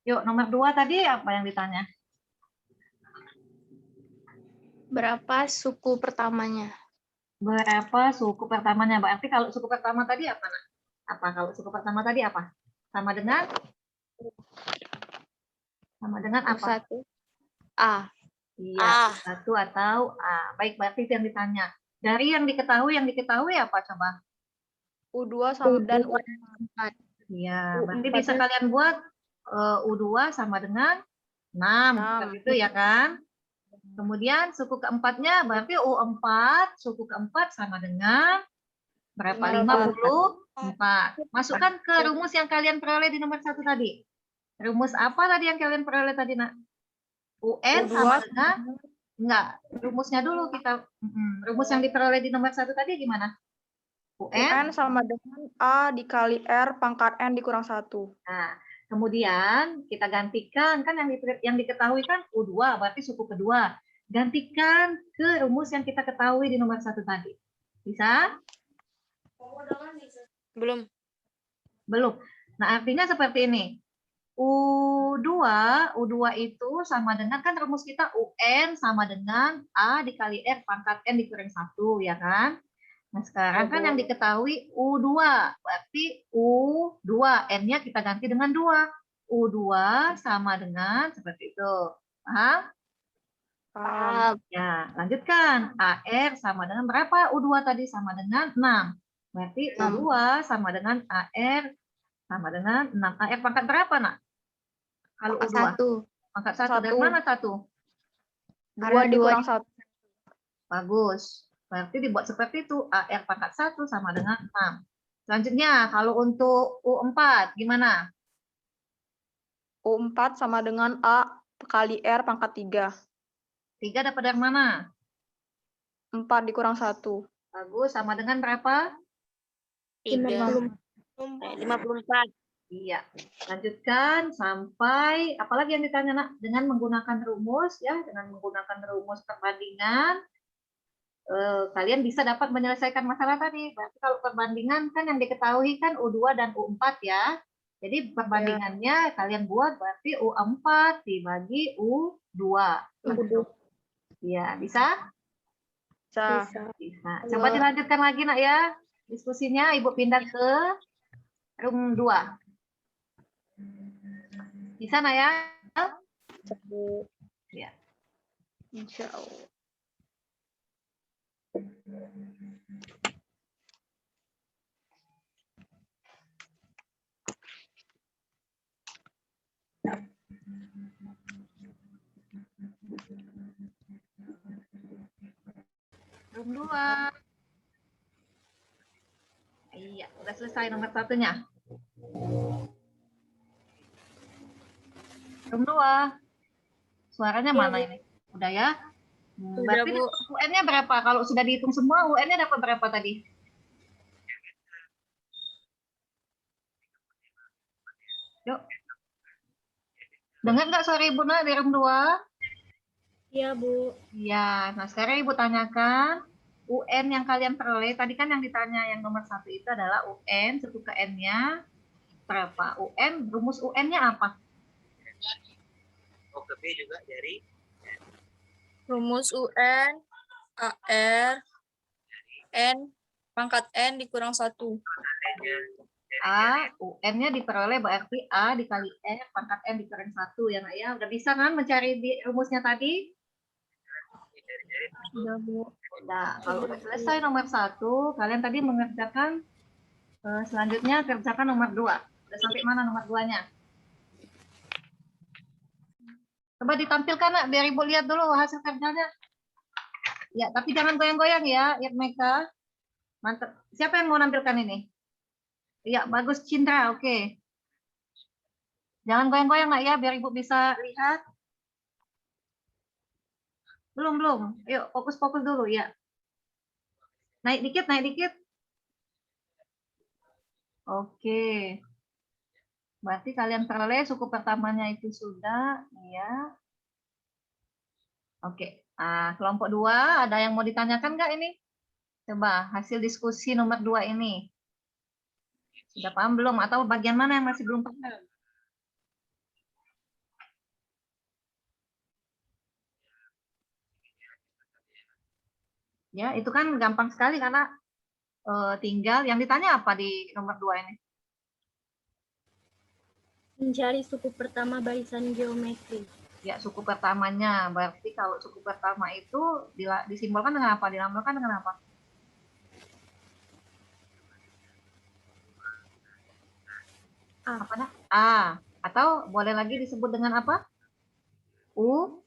Yuk, nomor 2 tadi apa yang ditanya? Berapa suku pertamanya? Berapa suku pertamanya? Berarti kalau suku pertama tadi apa, Nak? Apa kalau suku pertama tadi apa? Sama dengan apa? U1. A. Iya, satu atau A. Baik, berarti itu yang ditanya. Dari yang diketahui apa coba? U2 sama dan U4. Iya, berarti bisa kalian buat U2 sama dengan 6, seperti itu ya kan? Kemudian suku keempatnya berarti U4, suku keempat sama dengan berapa? 54. Masukkan ke rumus yang kalian peroleh di nomor 1 tadi. Rumus apa tadi yang kalian peroleh tadi, Nak? UN sama dengan, enggak, rumusnya dulu kita. Rumus yang diperoleh di nomor 1 tadi gimana? UN sama dengan A dikali R pangkat N dikurang 1. Nah, kemudian kita gantikan, kan yang diketahui kan U2, berarti suku kedua. Gantikan ke rumus yang kita ketahui di nomor 1 tadi. Bisa? Belum. Belum. Nah, artinya seperti ini. U2 itu sama dengan, kan rumus kita UN sama dengan A dikali R pangkat N dikurang 1, ya kan? Nah, sekarang kan yang diketahui U2, berarti U2, N-nya kita ganti dengan 2. U2 sama dengan seperti itu. Paham? Paham. Ya, lanjutkan. AR sama dengan berapa? U2 tadi sama dengan 6. Berarti U2 sama dengan AR sama dengan 6. AR pangkat berapa, Nak? Kalau U2? 1. Pangkat 1. Dari mana 1? 2 dikurang 1. Bagus. Berarti dibuat seperti itu. AR pangkat 1 sama dengan 6. Selanjutnya, kalau untuk U4, gimana? U4 sama dengan A kali R pangkat 3. 3 dapat dari mana? 4 dikurang 1. Bagus. Sama dengan berapa? 54. Iya. Lanjutkan sampai, apalagi yang ditanya, Nak? Dengan menggunakan rumus, ya, dengan menggunakan rumus perbandingan, kalian bisa dapat menyelesaikan masalah tadi. Berarti kalau perbandingan kan yang diketahui kan U2 dan U4 ya. Jadi perbandingannya kalian buat berarti U4 dibagi U2. Iya, bisa? Bisa. Coba dilanjutkan lagi, Nak, ya. Diskusinya Ibu pindah ke room 2. Bisa, Nak, ya? Ya. Insya Allah. Room 2. Iya, udah selesai nomor 1-nya. Room 2. Suaranya mana ini? Udah ya? Berarti Bu. UN-nya berapa? Kalau sudah dihitung semua, UN-nya dapat berapa tadi? Yuk. Dengar nggak suara Ibu, Nak, di room 2? Iya, Bu. Iya. Nah, sekarang Ibu tanyakan UN yang kalian peroleh. Tadi kan yang ditanya yang nomor 1 itu adalah UN, suku ke N-nya berapa? UN, rumus UN-nya apa? Rumus UN, AR, N, pangkat N dikurang 1. A, UN-nya diperoleh berarti A dikali R pangkat N dikurang 1 ya, Nak, ya. Udah bisa kan mencari di rumusnya tadi? Udah, Bu. Nah, kalau udah selesai nomor 1, kalian tadi mengerjakan selanjutnya kerjakan nomor 2. Udah sampai mana nomor 2-nya? Coba ditampilkan, Nak, biar Ibu lihat dulu hasil kerjanya. Ya, tapi jangan goyang-goyang ya, Meka. Mantap. Siapa yang mau nampilkan ini? Ya, bagus, Cindra. Oke. Jangan goyang-goyang, Nak, ya, biar Ibu bisa lihat. Belum. Yuk, fokus-fokus dulu, ya. Naik dikit, naik dikit. Oke. Berarti kalian peroleh suku pertamanya itu sudah, ya. Oke. Nah, kelompok 2, ada yang mau ditanyakan nggak ini? Coba hasil diskusi nomor 2 ini. Sudah paham belum? Atau bagian mana yang masih belum paham? Ya, itu kan gampang sekali karena tinggal yang ditanya apa di nomor 2 ini? Mencari suku pertama barisan geometri. Ya, suku pertamanya. Berarti kalau suku pertama itu disimbolkan dengan apa? Dilambangkan dengan apa? Apa dah? A. Atau boleh lagi disebut dengan apa? U1.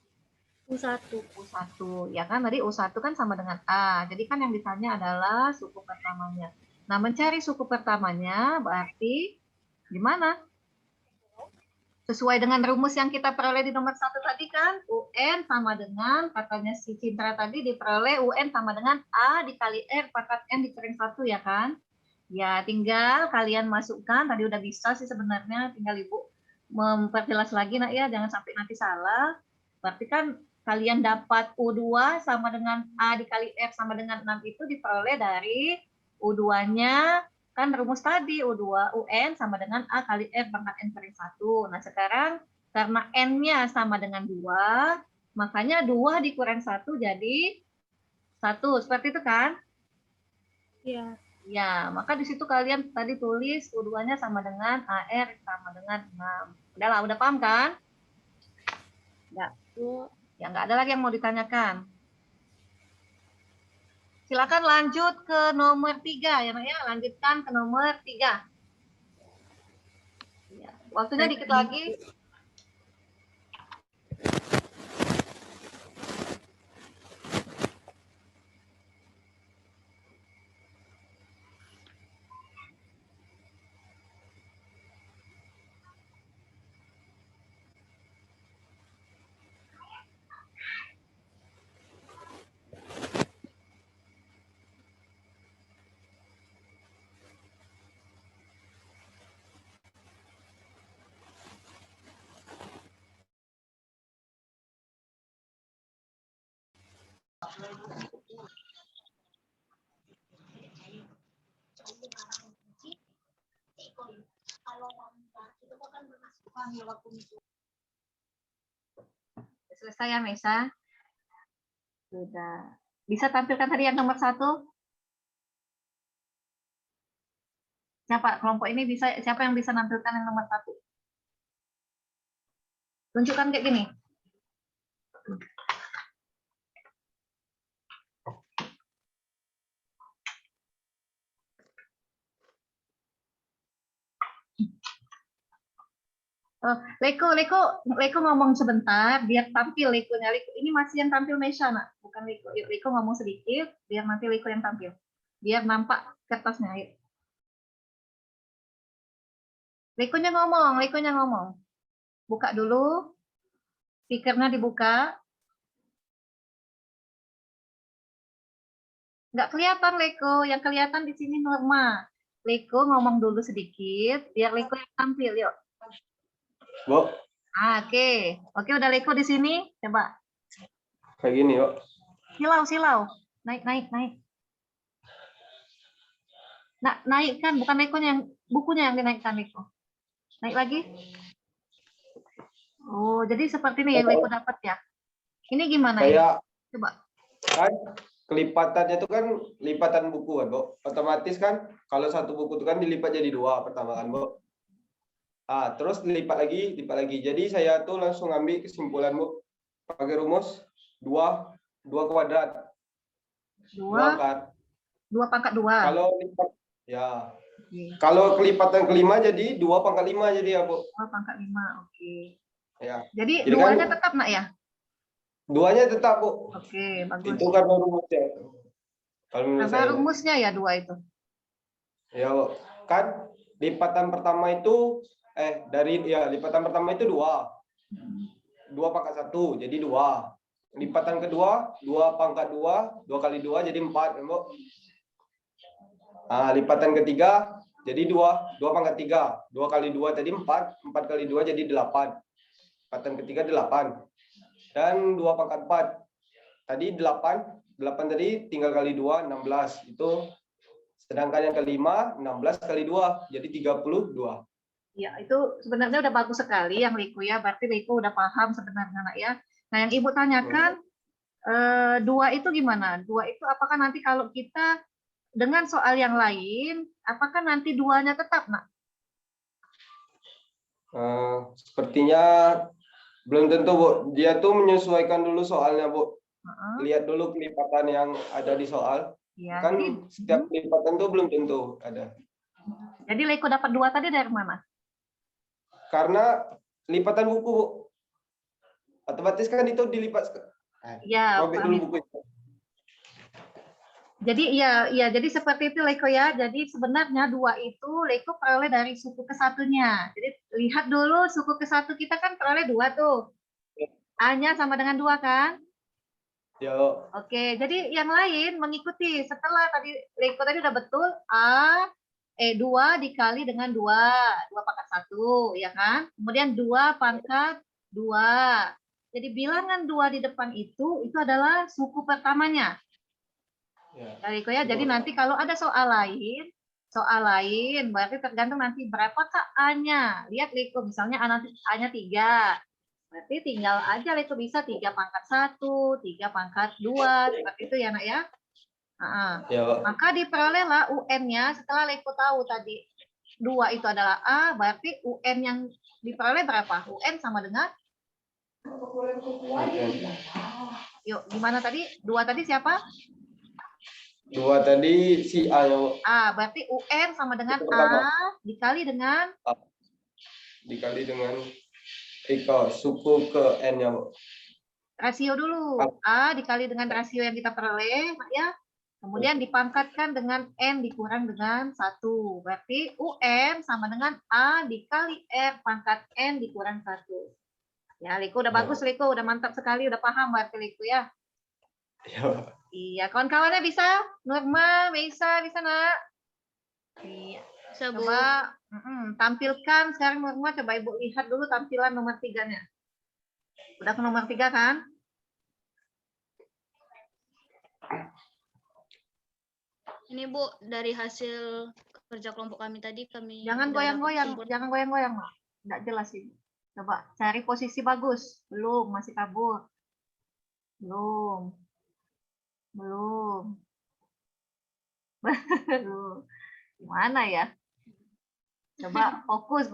U1. Ya kan, tadi U1 kan sama dengan A. Jadi kan yang ditanya adalah suku pertamanya. Nah, mencari suku pertamanya berarti gimana? Sesuai dengan rumus yang kita peroleh di nomor 1 tadi kan, UN sama dengan, katanya si Cintra tadi diperoleh UN sama dengan A dikali R pangkat N dikurangi 1 ya kan? Ya, tinggal kalian masukkan, tadi udah bisa sih sebenarnya, tinggal Ibu memperjelas lagi nak ya, jangan sampai nanti salah. Berarti kan kalian dapat U2 sama dengan A dikali R sama dengan 6 itu diperoleh dari U2-nya, kan rumus tadi U2 UN sama dengan A kali R pangkat N per 1. Nah, sekarang karena N-nya sama dengan 2, makanya 2 dikurangi 1 jadi 1. Seperti itu kan? Iya. Ya, maka di situ kalian tadi tulis U2-nya sama dengan AR sama dengan 6. Udah lah, udah paham kan? Ya, ya nggak ada lagi yang mau ditanyakan. Silakan lanjut ke nomor 3 ya, Nak ya. Lanjutkan ke nomor 3. Ya, waktunya dikit lagi. Selesai ya, Mesa? Sudah. Bisa tampilkan tadi yang nomor 1? Siapa? Kelompok ini bisa, siapa yang bisa nampilkan yang nomor 1? Tunjukkan kayak gini. Leko ngomong sebentar, biar tampil Lekonya. Ini masih yang tampil Mesha, nak, bukan Leko. Leko ngomong sedikit, biar nanti Leko yang tampil. Biar nampak kertasnya. Ayo. Lekonya ngomong. Buka dulu. Speakernya dibuka. Nggak kelihatan Leko, yang kelihatan di sini Norma. Leko ngomong dulu sedikit, biar Leko yang tampil, yuk. Bu, Oke, udah Leko di sini, coba. kayak gini, Bu. Silau. Naik. Nah, naikkan, bukan Lekonya, yang bukunya yang dinaikkan Leko. Naik lagi. Oh, jadi seperti ini yang Leko dapat ya. Ini gimana ya? Coba. Kan kelipatannya itu kan lipatan buku kan, Bu. Otomatis kan kalau satu buku itu kan dilipat jadi 2 pertama kan, Bu. Terus dilipat lagi. Jadi saya tuh langsung ambil kesimpulan, Bu. Pakai rumus 2 kuadrat. 2 pangkat 2. Kalau lipat ya. Kalau kelipatan kelima jadi 2 pangkat 5 jadi ya, Bu. 2 pangkat 5. Oke. Ya. Jadi Jadi duanya kan, tetap, nak ya? Duanya tetap, Bu. Oke, bagus. Itu karena rumusnya. Kalau menurut Karena saya. rumusnya ya 2 itu. Ya, Bu. Kan lipatan pertama itu lipatan pertama itu 2. 2 pangkat 1 jadi 2. Lipatan kedua 2 pangkat 2, 2 kali 2 jadi 4, Bu. Lipatan ketiga jadi 2 pangkat 3, 2 kali 2 tadi 4, 4 kali 2 jadi 8. Lipatan ketiga 8. Dan 2 pangkat 4 tadi 8 tadi tinggal kali 2 16. Itu sedangkan yang kelima 16 kali 2 jadi 32. Ya, itu sebenarnya udah bagus sekali yang Liko ya. Berarti Liko udah paham sebenarnya, nak ya. Nah, yang Ibu tanyakan 2 itu gimana? 2 itu apakah nanti kalau kita dengan soal yang lain, apakah nanti 2-nya tetap, nak? Sepertinya belum tentu, Bu. Dia tuh menyesuaikan dulu soalnya, Bu. Lihat dulu kelipatan yang ada di soal. Ya, Kan jadi, setiap kelipatan tuh belum tentu ada. Jadi Leko dapat 2 tadi dari mana? Karena lipatan buku, Bu. Otomatis kan itu dilipat. Ya, Robek paham. dulu buku. Jadi jadi seperti itu Leko ya. Jadi sebenarnya 2 itu Leko peroleh dari suku ke-1-nya. Jadi lihat dulu suku ke-1 kita kan peroleh 2 tuh. A-nya sama dengan 2 kan? Yo. Oke, jadi yang lain mengikuti. Setelah tadi Leko tadi udah betul 2 dikali dengan 2 pangkat 1, ya kan? Kemudian 2 pangkat 2. Jadi bilangan 2 di depan itu adalah suku pertamanya. Ya, Riko ya. Jadi nanti kalau ada soal lain berarti tergantung nanti berapakah A-nya. Lihat Riko, misalnya A-nya 3. Berarti tinggal aja Riko bisa 3 pangkat 1, 3 pangkat 2, seperti itu ya, Nak ya. Ya, Pak. Maka diperolehlah UN-nya setelah Riko tahu tadi 2 itu adalah A, berarti UN yang diperoleh berapa? UN sama dengan Yuk, gimana tadi? 2 tadi siapa? 2 tadi si A ya, Bu. Berarti UN sama dengan Itu pertama. A dikali dengan Dikali dengan Riko, suku ke N-nya, Bu. rasio dulu. A dikali dengan rasio yang kita peroleh, Pak ya. Kemudian dipangkatkan dengan N dikurang dengan 1. Berarti UN sama dengan A dikali R pangkat N dikurang 1. Ya, Liko udah bagus, Liko udah mantap sekali, udah paham berarti Liko ya. Ya. Iya, kawan-kawannya bisa? Nurma, bisa Nak? Iya. Bisa, Bu. Coba tampilkan sekarang Nurma, coba Ibu lihat dulu tampilan nomor 3-nya. Udah ke nomor 3 kan? Ini Bu, dari hasil kerja kelompok kami tadi kami Jangan udah dapat goyang-goyang, kesimpulan. jangan goyang-goyang, Mak. Nggak jelas ini. Coba cari posisi bagus. Belum, masih kabur. Belum. Belum. Belum. Gimana ya? Coba fokus.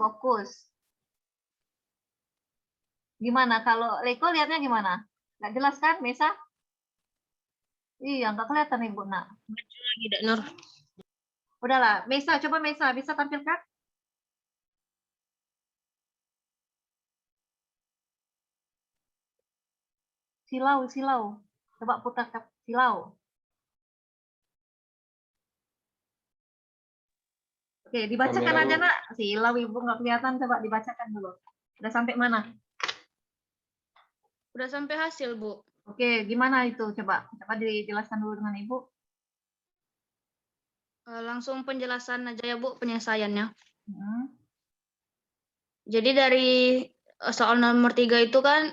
Gimana kalau Leko lihatnya gimana? Nggak jelas kan, Mesa? Iya, nggak kelihatan Ibu, Nak. Maju lagi, Dak Nur. Udahlah, Mesa, coba Mesa, bisa tampilkan? Silau. Coba putar ke silau. Oke, dibacakan Kamera aja, dulu. Nak. Silau Ibu nggak kelihatan, coba dibacakan dulu. Udah sampai mana? Udah sampai hasil, Bu. Oke, gimana itu? Coba dijelaskan dulu dengan Ibu. Langsung penjelasan aja ya, Bu, penyelesaiannya. Hmm. Jadi dari soal nomor 3 itu kan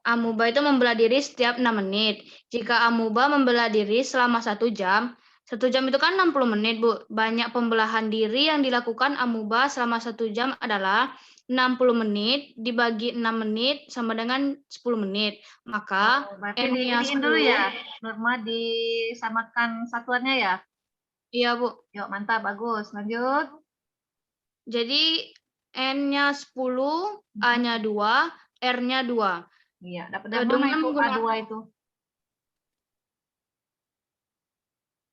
amuba itu membelah diri setiap 6 menit. Jika amuba membelah diri selama 1 jam itu kan 60 menit, Bu. Banyak pembelahan diri yang dilakukan amuba selama 1 jam adalah 60 menit dibagi 6 menit sama dengan 10 menit. Maka Berarti N-nya diiniin dulu ya, Norma disamakan satuannya ya? Iya, Bu. Yuk, mantap, bagus. Lanjut. Jadi N-nya 10, A-nya 2, R-nya 2. Iya, dapat dari mana itu A2 itu?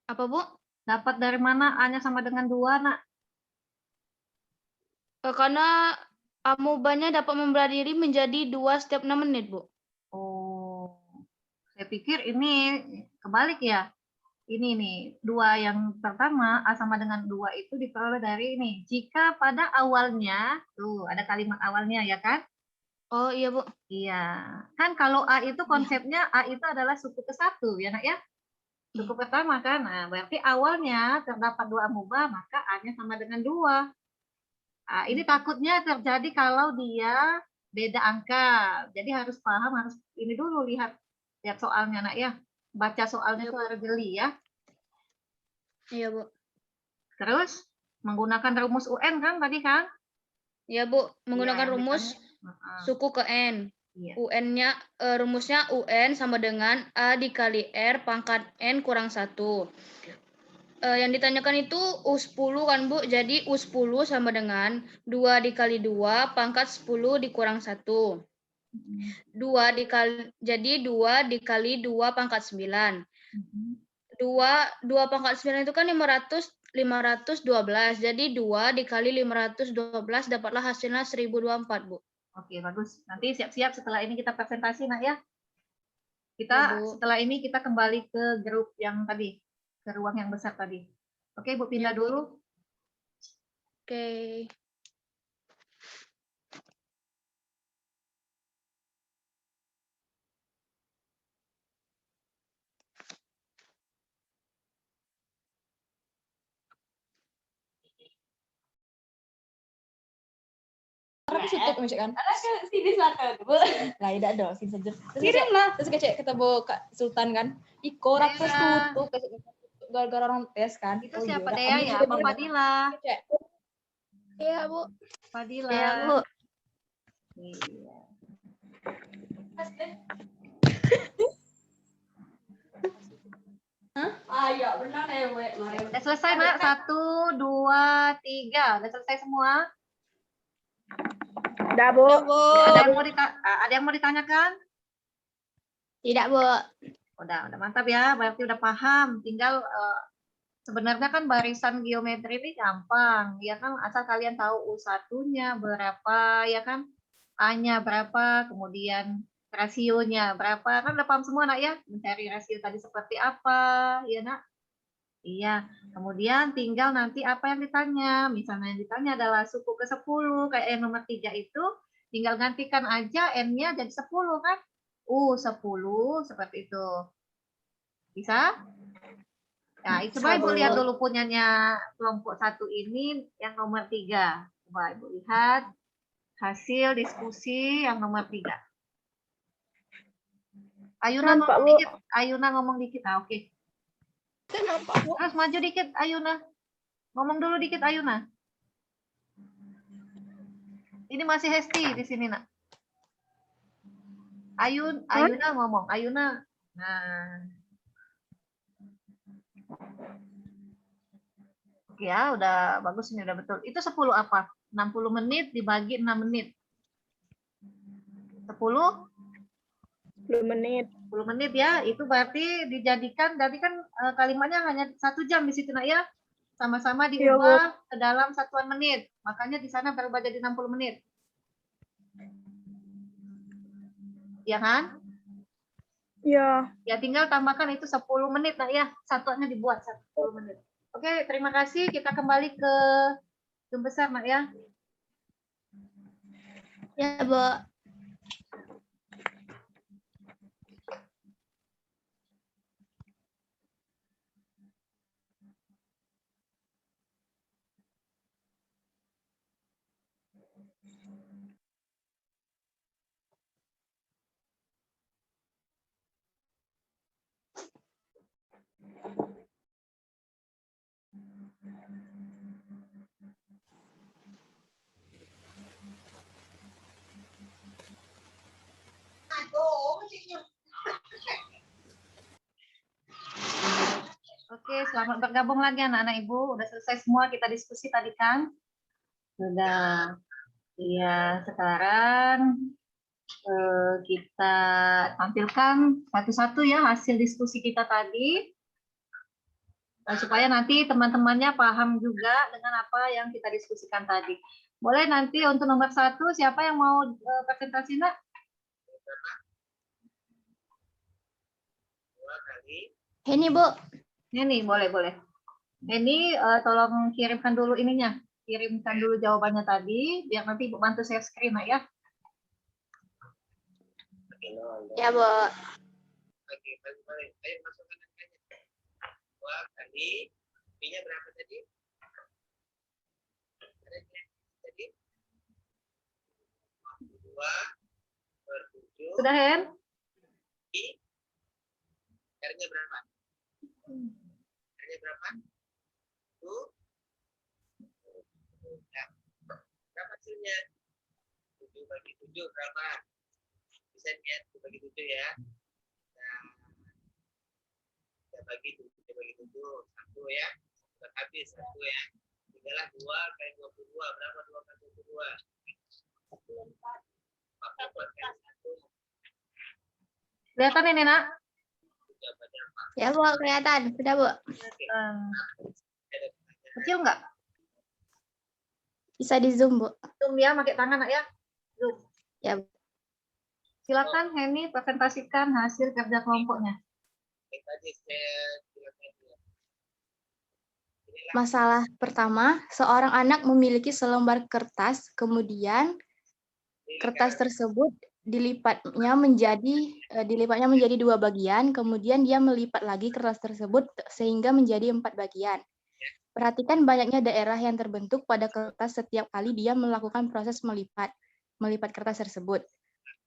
Apa, Bu? Dapat dari mana A-nya sama dengan 2, Nak? Karena amubanya dapat membelah diri menjadi 2 setiap 6 menit, Bu. Oh, saya pikir ini kebalik ya. Ini nih, 2 yang pertama, A sama dengan 2 itu diperoleh dari ini. Jika pada awalnya, tuh ada kalimat awalnya ya kan? Oh iya, Bu. Iya, kan kalau A itu konsepnya A itu adalah suku ke-1 ya Nak ya? Suku pertama kan, nah berarti awalnya terdapat 2 amuba, maka A-nya sama dengan 2. Nah, ini takutnya terjadi kalau dia beda angka. Jadi harus paham, harus ini dulu lihat soalnya Nak ya. Baca soalnya itu harus jeli ya. Iya, Bu. Terus menggunakan rumus UN kan tadi kan? Iya, Bu. Menggunakan Ya, rumus suku ke N. Iya. UN-nya rumusnya UN sama dengan A dikali R pangkat N kurang 1. Yang ditanyakan itu U10 kan, Bu. Jadi U10 sama dengan 2 dikali 2 pangkat 10 dikurang 1. 2 dikali 2 pangkat 9. 2 pangkat 9 itu kan 500 512. Jadi 2 dikali 512 dapatlah hasilnya 1024, Bu. Oke, bagus. Nanti siap-siap setelah ini kita presentasi, Nak ya. Ya, Kita Bu. setelah ini kita kembali ke grup yang tadi, ke ruang yang besar tadi. Oke, Bu, pindah Ya, Bu. dulu. Oke. Tapi tutup macam kan? Ada ke sini selatan Bu. Lah tidak ada sini saja. Terus kecek ketemu Kak Sultan kan. Iko rakus tutup gara-gara orang tes kan. Itu siapa Dea ya? Apa Fadila? Iya, Bu. Fadila. Iya, Bu. Iya. Ayo benar ya, Bu. Udah selesai, Nak? 1, 2, 3. Udah selesai semua? Udah, Bu. Ada yang mau ditanyakan? Tidak, Bu. Udah mantap ya. Berarti udah paham. Tinggal sebenarnya kan barisan geometri ini gampang, ya kan? Asal kalian tahu U1-nya berapa, ya kan? A-nya berapa, kemudian rasionya berapa. Kan udah paham semua, Nak ya? Mencari rasio tadi seperti apa, ya, Nak? Iya, kemudian tinggal nanti apa yang ditanya. Misalnya yang ditanya adalah suku ke-10, kayak yang nomor 3 itu, tinggal gantikan aja N-nya jadi 10 kan? U10 seperti itu. Bisa? Nah, coba Ibu lihat dulu punyanya kelompok 1 ini yang nomor 3. Coba Ibu lihat hasil diskusi yang nomor 3. Ayuna ngomong dikit. Ayuna ngomong dikit. Ah, oke. Terus maju dikit Ayuna. Ngomong dulu dikit Ayuna. Ini masih Hesti di sini, Nak. Ayuna ngomong. Ayuna. Nah. Oke ya, udah bagus ini, udah betul. Itu 10 apa? 60 menit dibagi 6 menit. 10? 10 menit. 10 menit ya, itu berarti dijadikan, berarti kan kalimatnya hanya 1 jam di situ, Nak ya. Sama-sama diubah ke dalam satuan menit. Makanya di sana berubah jadi 60 menit. Ya kan? Iya. Ya tinggal tambahkan itu 10 menit, Nak ya. Satuannya dibuat 10 menit. Oke, terima kasih. Kita kembali ke Zoom besar, Nak ya. Ya, Bu. Oke, selamat bergabung lagi anak-anak Ibu. Udah selesai semua kita diskusi tadi kan? Sudah. Iya, sekarang kita tampilkan satu-satu ya hasil diskusi kita tadi. Supaya nanti teman-temannya paham juga dengan apa yang kita diskusikan tadi. Boleh nanti untuk nomor 1, siapa yang mau presentasi, Nak? Ini, Bu. Ini boleh. Ini tolong kirimkan dulu ininya. Kirimkan dulu jawabannya tadi, biar nanti Ibu bantu share screen ya. Ya, Bu. Oke, balik. Ayo masukkan angkanya. 2 kali B-nya berapa tadi? Tadi 2/7. Sudah, Hen? R-nya berapa? R-nya berapa? 1. Nah, berapa hasilnya? 7 bagi 7 berapa? Bisa lihat 7 bagi 7 ya. Nah, kita bagi 7 bagi 7. 1 ya. Sudah habis 1 ya. Tinggallah 2 kali 22. Berapa 2 kali 22? 44 kali 1. Kelihatan ini, Nak? Ya, Bu, kelihatan. Sudah, Bu. Ada pertanyaan Kecil nggak? Bisa di Zoom, Bu. Zoom ya, pakai tangan nak ya. Zoom. Ya. Silakan Heni presentasikan hasil kerja kelompoknya. Masalah pertama, seorang anak memiliki selembar kertas, kemudian kertas tersebut dilipatnya menjadi 2 bagian, kemudian dia melipat lagi kertas tersebut sehingga menjadi 4 bagian. Perhatikan banyaknya daerah yang terbentuk pada kertas setiap kali dia melakukan proses melipat kertas tersebut.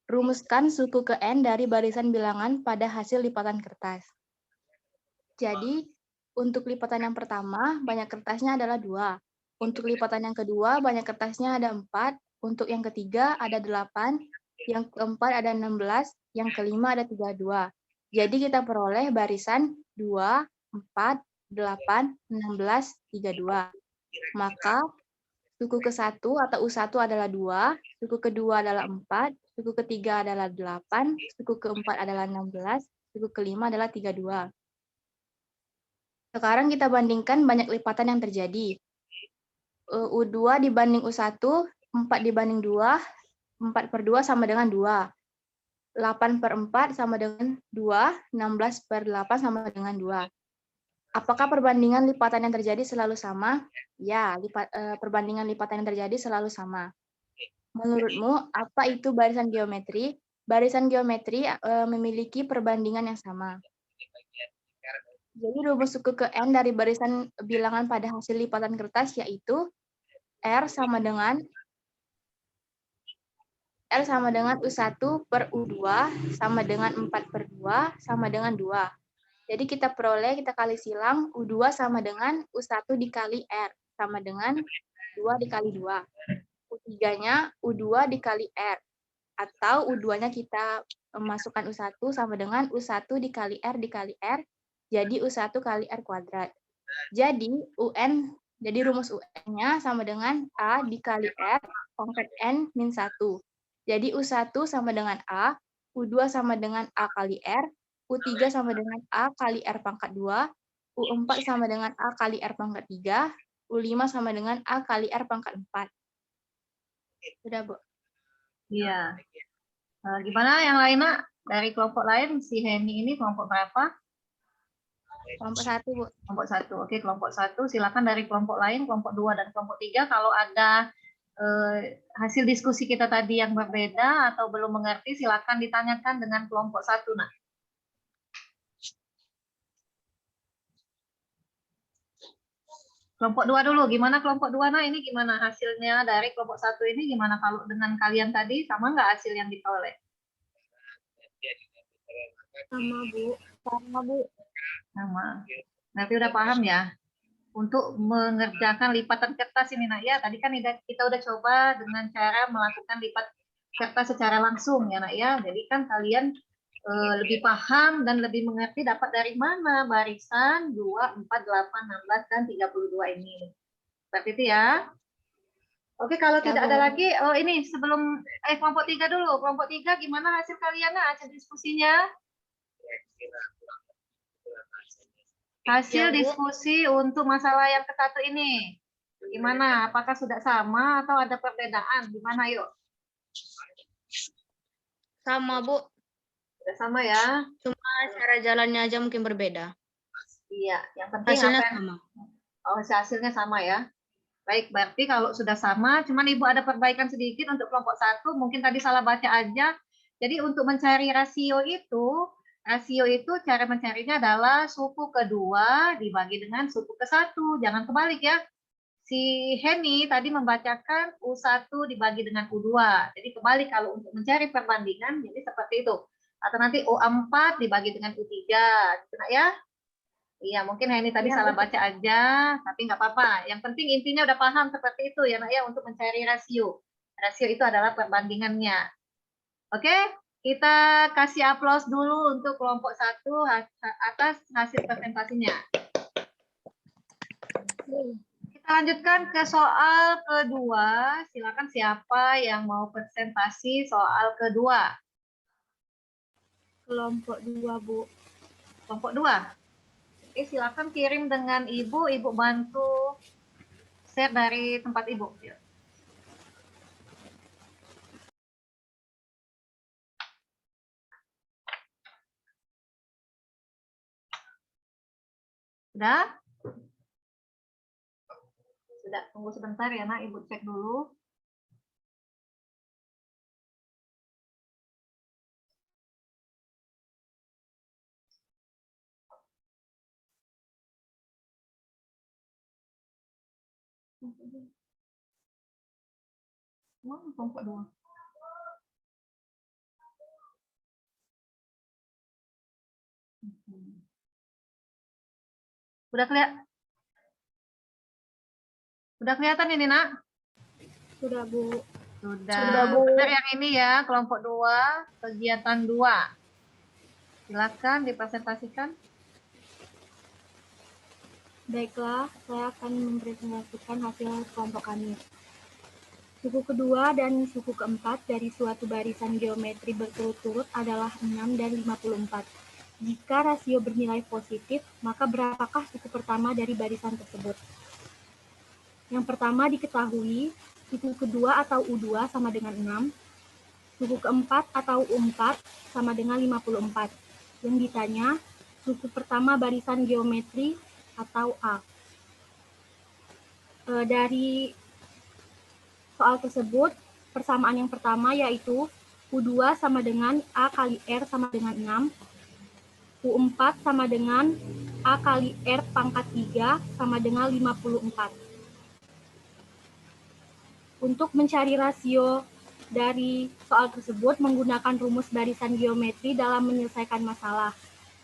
Rumuskan suku ke N dari barisan bilangan pada hasil lipatan kertas. Jadi, untuk lipatan yang pertama, banyak kertasnya adalah 2. Untuk lipatan yang kedua, banyak kertasnya ada 4. Untuk yang ketiga ada 8. Yang keempat ada 16. Yang kelima ada 32. Jadi kita peroleh barisan 2, 4, 8, 16, 32. Maka suku ke-1 atau U1 adalah 2, suku kedua adalah 4, suku ketiga adalah 8, suku keempat adalah 16, suku kelima adalah 32. Sekarang kita bandingkan banyak lipatan yang terjadi. U2 dibanding U1, 4 dibanding 2, 4/2 sama dengan 2. 8/4 sama dengan 2, 16/8 sama dengan 2. Apakah perbandingan lipatan yang terjadi selalu sama? Ya, perbandingan lipatan yang terjadi selalu sama. Menurutmu, apa itu barisan geometri? Barisan geometri memiliki perbandingan yang sama. Jadi rumus suku ke N dari barisan bilangan pada hasil lipatan kertas yaitu R sama dengan U1 per U2 sama dengan 4/2 sama dengan 2. Jadi kita kali silang U2 sama dengan U1 dikali R sama dengan 2 dikali 2. U3-nya U2 dikali R. Atau U2-nya kita masukkan U1 sama dengan U1 dikali R, jadi U1 kali R kuadrat. Jadi rumus UN-nya sama dengan A dikali R pangkat N min 1. Jadi U1 sama dengan A, U2 sama dengan A kali R, U3 sama dengan A kali R pangkat 2, U4 sama dengan A kali R pangkat 3, U5 sama dengan A kali R pangkat 4. Sudah, Bu. Iya. Gimana yang lain, Nak? Dari kelompok lain, si Heni ini kelompok berapa? Kelompok 1, Bu. Kelompok 1. Oke, kelompok 1. Silakan dari kelompok lain, kelompok 2 dan kelompok 3. Kalau ada hasil diskusi kita tadi yang berbeda atau belum mengerti, silakan ditanyakan dengan kelompok 1, Nak. Kelompok 2 dulu, gimana kelompok 2, Nah? Ini gimana hasilnya dari kelompok 1 ini? Gimana kalau dengan kalian tadi, sama nggak hasil yang diperoleh? Sama, Bu. Sama, Bu. Sama. Nanti udah paham ya? Untuk mengerjakan lipatan kertas ini, Nak, ya. Tadi kan kita udah coba dengan cara melakukan lipat kertas secara langsung, ya, Nak, ya. Jadi kan kalian lebih paham dan lebih mengerti dapat dari mana barisan 2, 4, 8, 16, dan 32 ini. Seperti itu ya. Oke, kalau tidak ada lagi, ini sebelum, kelompok 3 dulu. Kelompok 3 gimana hasil kalian, Nak? Hasil diskusinya? Hasil diskusi untuk masalah yang ke-1 ini. Gimana? Apakah sudah sama atau ada perbedaan? Gimana, yuk? Sama, Bu. Sudah sama ya? Cuma cara jalannya aja mungkin berbeda. Iya, yang penting Hasilnya apa? sama. Oh, hasilnya sama ya. Baik, berarti kalau sudah sama, cuman Ibu ada perbaikan sedikit untuk kelompok 1, mungkin tadi salah baca aja. Jadi untuk mencari rasio itu cara mencarinya adalah suku kedua dibagi dengan suku ke-1. Jangan kebalik ya. Si Heni tadi membacakan U1 dibagi dengan U2. Jadi kebalik kalau untuk mencari perbandingan, jadi seperti itu. Atau nanti U4 dibagi dengan U3. Gitu, ya. Iya, mungkin Heni tadi salah baca aja, tapi nggak apa-apa. Yang penting intinya udah paham seperti itu ya, Nak, ya, untuk mencari rasio. Rasio itu adalah perbandingannya. Oke? Kita kasih aplaus dulu untuk kelompok 1 atas hasil presentasinya. Kita lanjutkan ke soal kedua. Silakan siapa yang mau presentasi soal kedua. Kelompok 2, Bu. Kelompok 2. Oke, silakan kirim dengan Ibu bantu share dari tempat Ibu. Yuk. Sudah? Sudah, tunggu sebentar ya, Nak. Ibu cek dulu. Kelompok 2. Udah kelihatan ini, Nak? Sudah, Bu. Sudah, Bu. Benar yang ini ya, kelompok 2, kegiatan 2. Silakan dipresentasikan. Baiklah, saya akan mempresentasikan hasil kelompok kami. Suku kedua dan suku keempat dari suatu barisan geometri berturut-turut adalah 6 dan 54. Jika rasio bernilai positif, maka berapakah suku pertama dari barisan tersebut? Yang pertama diketahui, suku kedua atau U2 sama dengan 6, suku keempat atau U4 sama dengan 54. Yang ditanya, suku pertama barisan geometri atau A. Dari soal tersebut, persamaan yang pertama yaitu U2 sama dengan A kali R sama dengan 6, U4 sama dengan A kali R pangkat 3 sama dengan 54. Untuk mencari rasio dari soal tersebut menggunakan rumus barisan geometri dalam menyelesaikan masalah.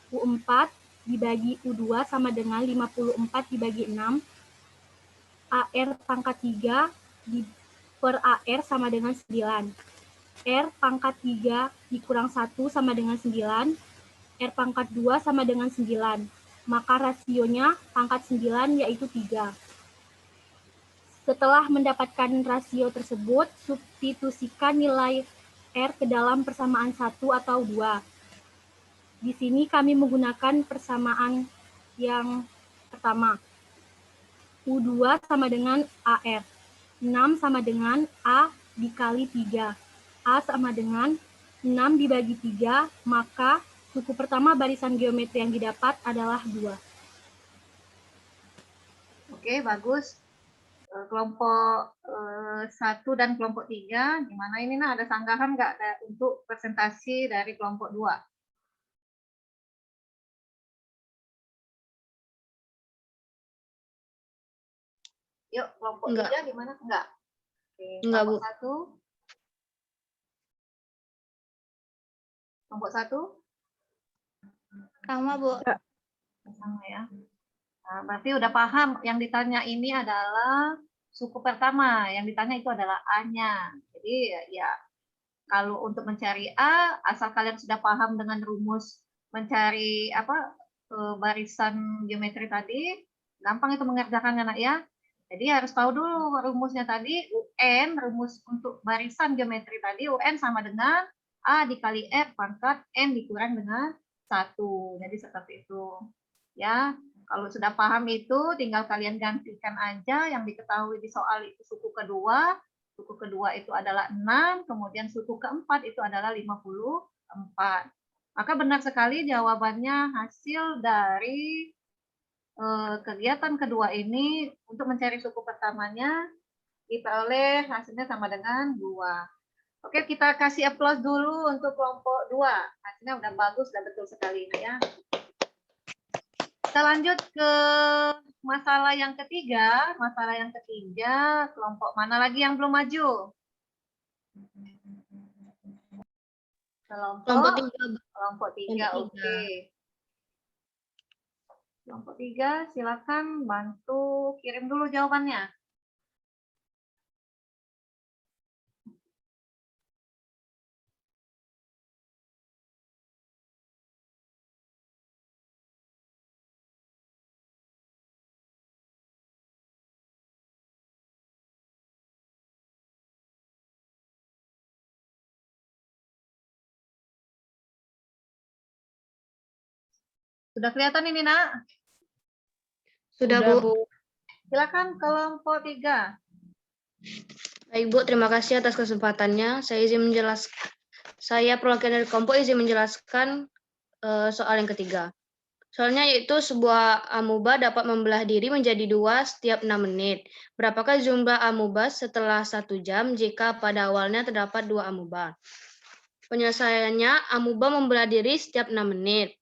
U4 dibagi U2 sama dengan 54 dibagi 6, AR pangkat 3 per AR sama dengan 9. R pangkat 3 dikurang 1 sama dengan 9. R pangkat 2 sama dengan 9. Maka rasionya pangkat 9 yaitu 3. Setelah mendapatkan rasio tersebut, substitusikan nilai R ke dalam persamaan 1 atau 2. Di sini kami menggunakan persamaan yang pertama. U2 sama dengan AR. 6 sama dengan A dikali 3. A sama dengan 6 dibagi 3, maka suku pertama barisan geometri yang didapat adalah 2. Oke, bagus. Kelompok 1 dan kelompok 3, gimana ini, Nah? Ada sanggahan nggak untuk presentasi dari kelompok 2? Yuk, kelompok 3 gimana? Enggak. Oke, Enggak, Bu. kelompok 1. Kelompok 1? Sama, Bu. Sama ya. Nah, berarti udah paham yang ditanya ini adalah suku pertama, yang ditanya itu adalah A-nya. Jadi ya kalau untuk mencari A, asal kalian sudah paham dengan rumus mencari barisan geometri tadi, gampang itu mengerjakan anak ya. Jadi harus tahu dulu rumusnya tadi, UN, rumus untuk barisan geometri tadi, UN sama dengan A dikali R pangkat N dikurang dengan 1. Jadi seperti itu. Ya, kalau sudah paham itu, tinggal kalian gantikan aja yang diketahui di soal itu suku kedua. Suku kedua itu adalah 6, kemudian suku keempat itu adalah 54. Maka benar sekali jawabannya hasil dari kegiatan kedua ini untuk mencari suku pertamanya diperoleh hasilnya sama dengan 2. Oke, kita kasih applause dulu untuk kelompok 2. Hasilnya udah bagus, udah betul sekali ini ya. Kita lanjut ke masalah yang ketiga. Masalah yang ketiga, kelompok mana lagi yang belum maju? Kelompok 3, oke. Kelompok 3, silakan bantu kirim dulu jawabannya. Sudah kelihatan ini, Nak? Sudah, Bu. Silakan kelompok 3. Baik Bu, terima kasih atas kesempatannya. Saya perwakilan dari kelompok izin menjelaskan soal yang ketiga. Soalnya yaitu sebuah amuba dapat membelah diri menjadi 2 setiap 6 menit. Berapakah jumlah amuba setelah 1 jam jika pada awalnya terdapat 2 amuba? Penyelesaiannya, amuba membelah diri setiap 6 menit.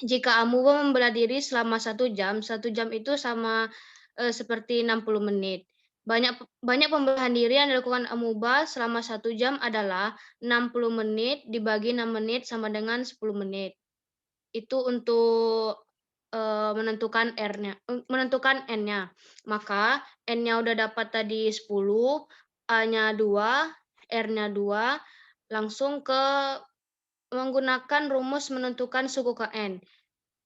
Jika amuba membelah diri selama 1 jam itu sama seperti 60 menit. Banyak pembelahan diri yang dilakukan amuba selama 1 jam adalah 60 menit dibagi 6 menit sama dengan 10 menit. Itu untuk menentukan N-nya. Maka N-nya udah dapat tadi 10, A-nya 2, R-nya 2, langsung ke menggunakan rumus menentukan suku ke N.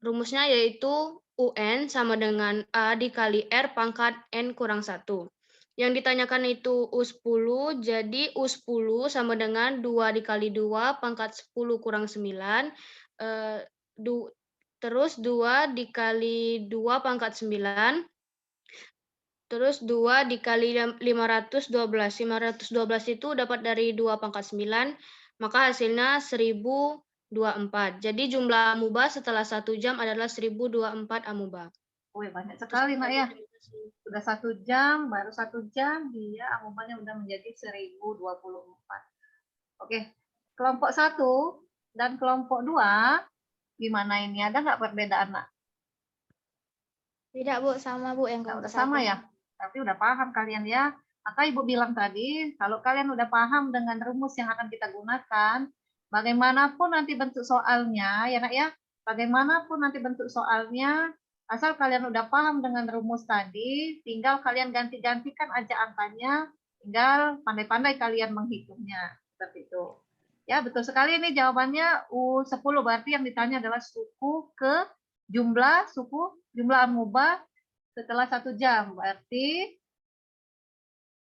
Rumusnya yaitu UN sama dengan A dikali R pangkat N kurang 1. Yang ditanyakan itu U10, jadi U10 sama dengan 2 dikali 2 pangkat 10 kurang 9, terus 2 dikali 2 pangkat 9, terus 2 dikali 512. 512 itu dapat dari 2 pangkat 9, maka hasilnya 1024. Jadi jumlah amuba setelah 1 jam adalah 1024 amuba. Wih, banyak sekali, Nak ya. Sudah 1 jam, baru 1 jam, dia amubanya udah menjadi 1024. Oke, kelompok 1 dan kelompok 2, gimana ini? Ada nggak perbedaan, Nak? Tidak, Bu. Sama, Bu. Yang Udah sama ya? Tapi udah paham kalian ya. Maka Ibu bilang tadi, kalau kalian udah paham dengan rumus yang akan kita gunakan, bagaimanapun nanti bentuk soalnya, ya Nak ya, bagaimanapun nanti bentuk soalnya, asal kalian udah paham dengan rumus tadi, tinggal kalian ganti-gantikan aja angkanya, tinggal pandai-pandai kalian menghitungnya. Seperti itu. Ya, betul sekali ini jawabannya U10, berarti yang ditanya adalah suku ke jumlah amuba setelah 1 jam. Berarti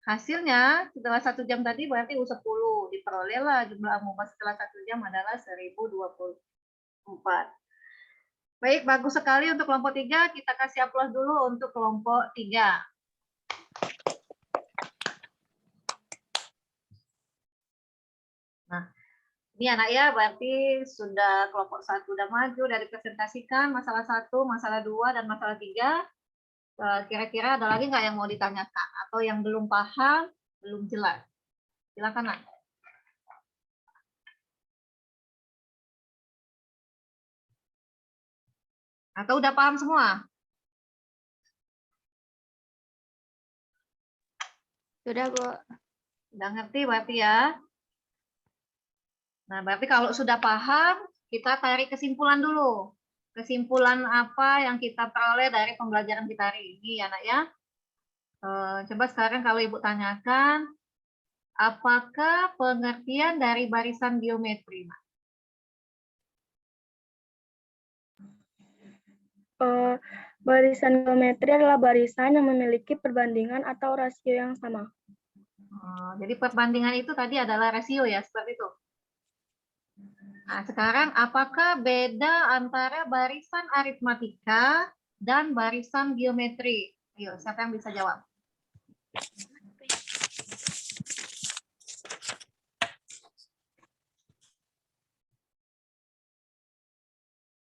hasilnya setelah 1 jam tadi berarti U10. Diperolehlah jumlah amuba setelah 1 jam adalah 1024. Baik, bagus sekali untuk kelompok 3. Kita kasih aplaus dulu untuk kelompok 3. Nah, ini anak ya, berarti sudah kelompok 1 udah maju dari presentasikan masalah 1, masalah 2, dan masalah 3. Kira-kira ada lagi nggak yang mau ditanyakan? Atau yang belum paham, belum jelas? Silakan, Nak. Atau udah paham semua? Sudah, Bu. Udah ngerti berarti ya? Nah, berarti kalau sudah paham, kita tarik kesimpulan dulu. Kesimpulan apa yang kita peroleh dari pembelajaran kita hari ini, ya Nak ya? Coba sekarang kalau Ibu tanyakan, apakah pengertian dari barisan geometri, Nak? Barisan geometri adalah barisan yang memiliki perbandingan atau rasio yang sama. Jadi perbandingan itu tadi adalah rasio ya, seperti itu. Nah, sekarang apakah beda antara barisan aritmatika dan barisan geometri? Ayo, siapa yang bisa jawab?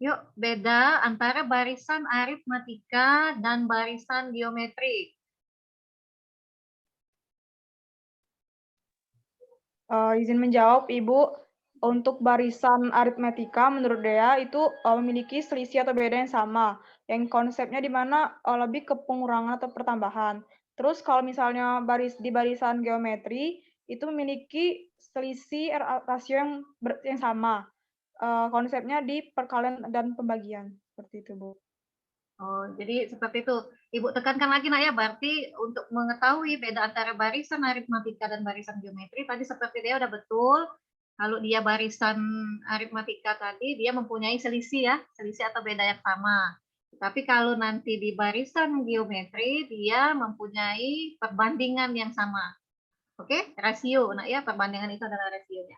Yuk, beda antara barisan aritmatika dan barisan geometri. Izin menjawab, Ibu. Untuk barisan aritmetika, menurut Dea itu memiliki selisih atau beda yang sama. Yang konsepnya di mana lebih ke pengurangan atau pertambahan. Terus kalau misalnya di barisan geometri, itu memiliki selisih rasio yang sama. Konsepnya di perkalian dan pembagian. Seperti itu, Bu. Oh, jadi seperti itu. Ibu tekankan lagi, Nak ya, berarti untuk mengetahui beda antara barisan aritmatika dan barisan geometri, tadi seperti dia udah betul. Kalau dia barisan aritmatika tadi, dia mempunyai selisih ya, selisih atau beda yang sama. Tapi kalau nanti di barisan geometri, dia mempunyai perbandingan yang sama. Oke, rasio. Nah ya, perbandingan itu adalah rasionya.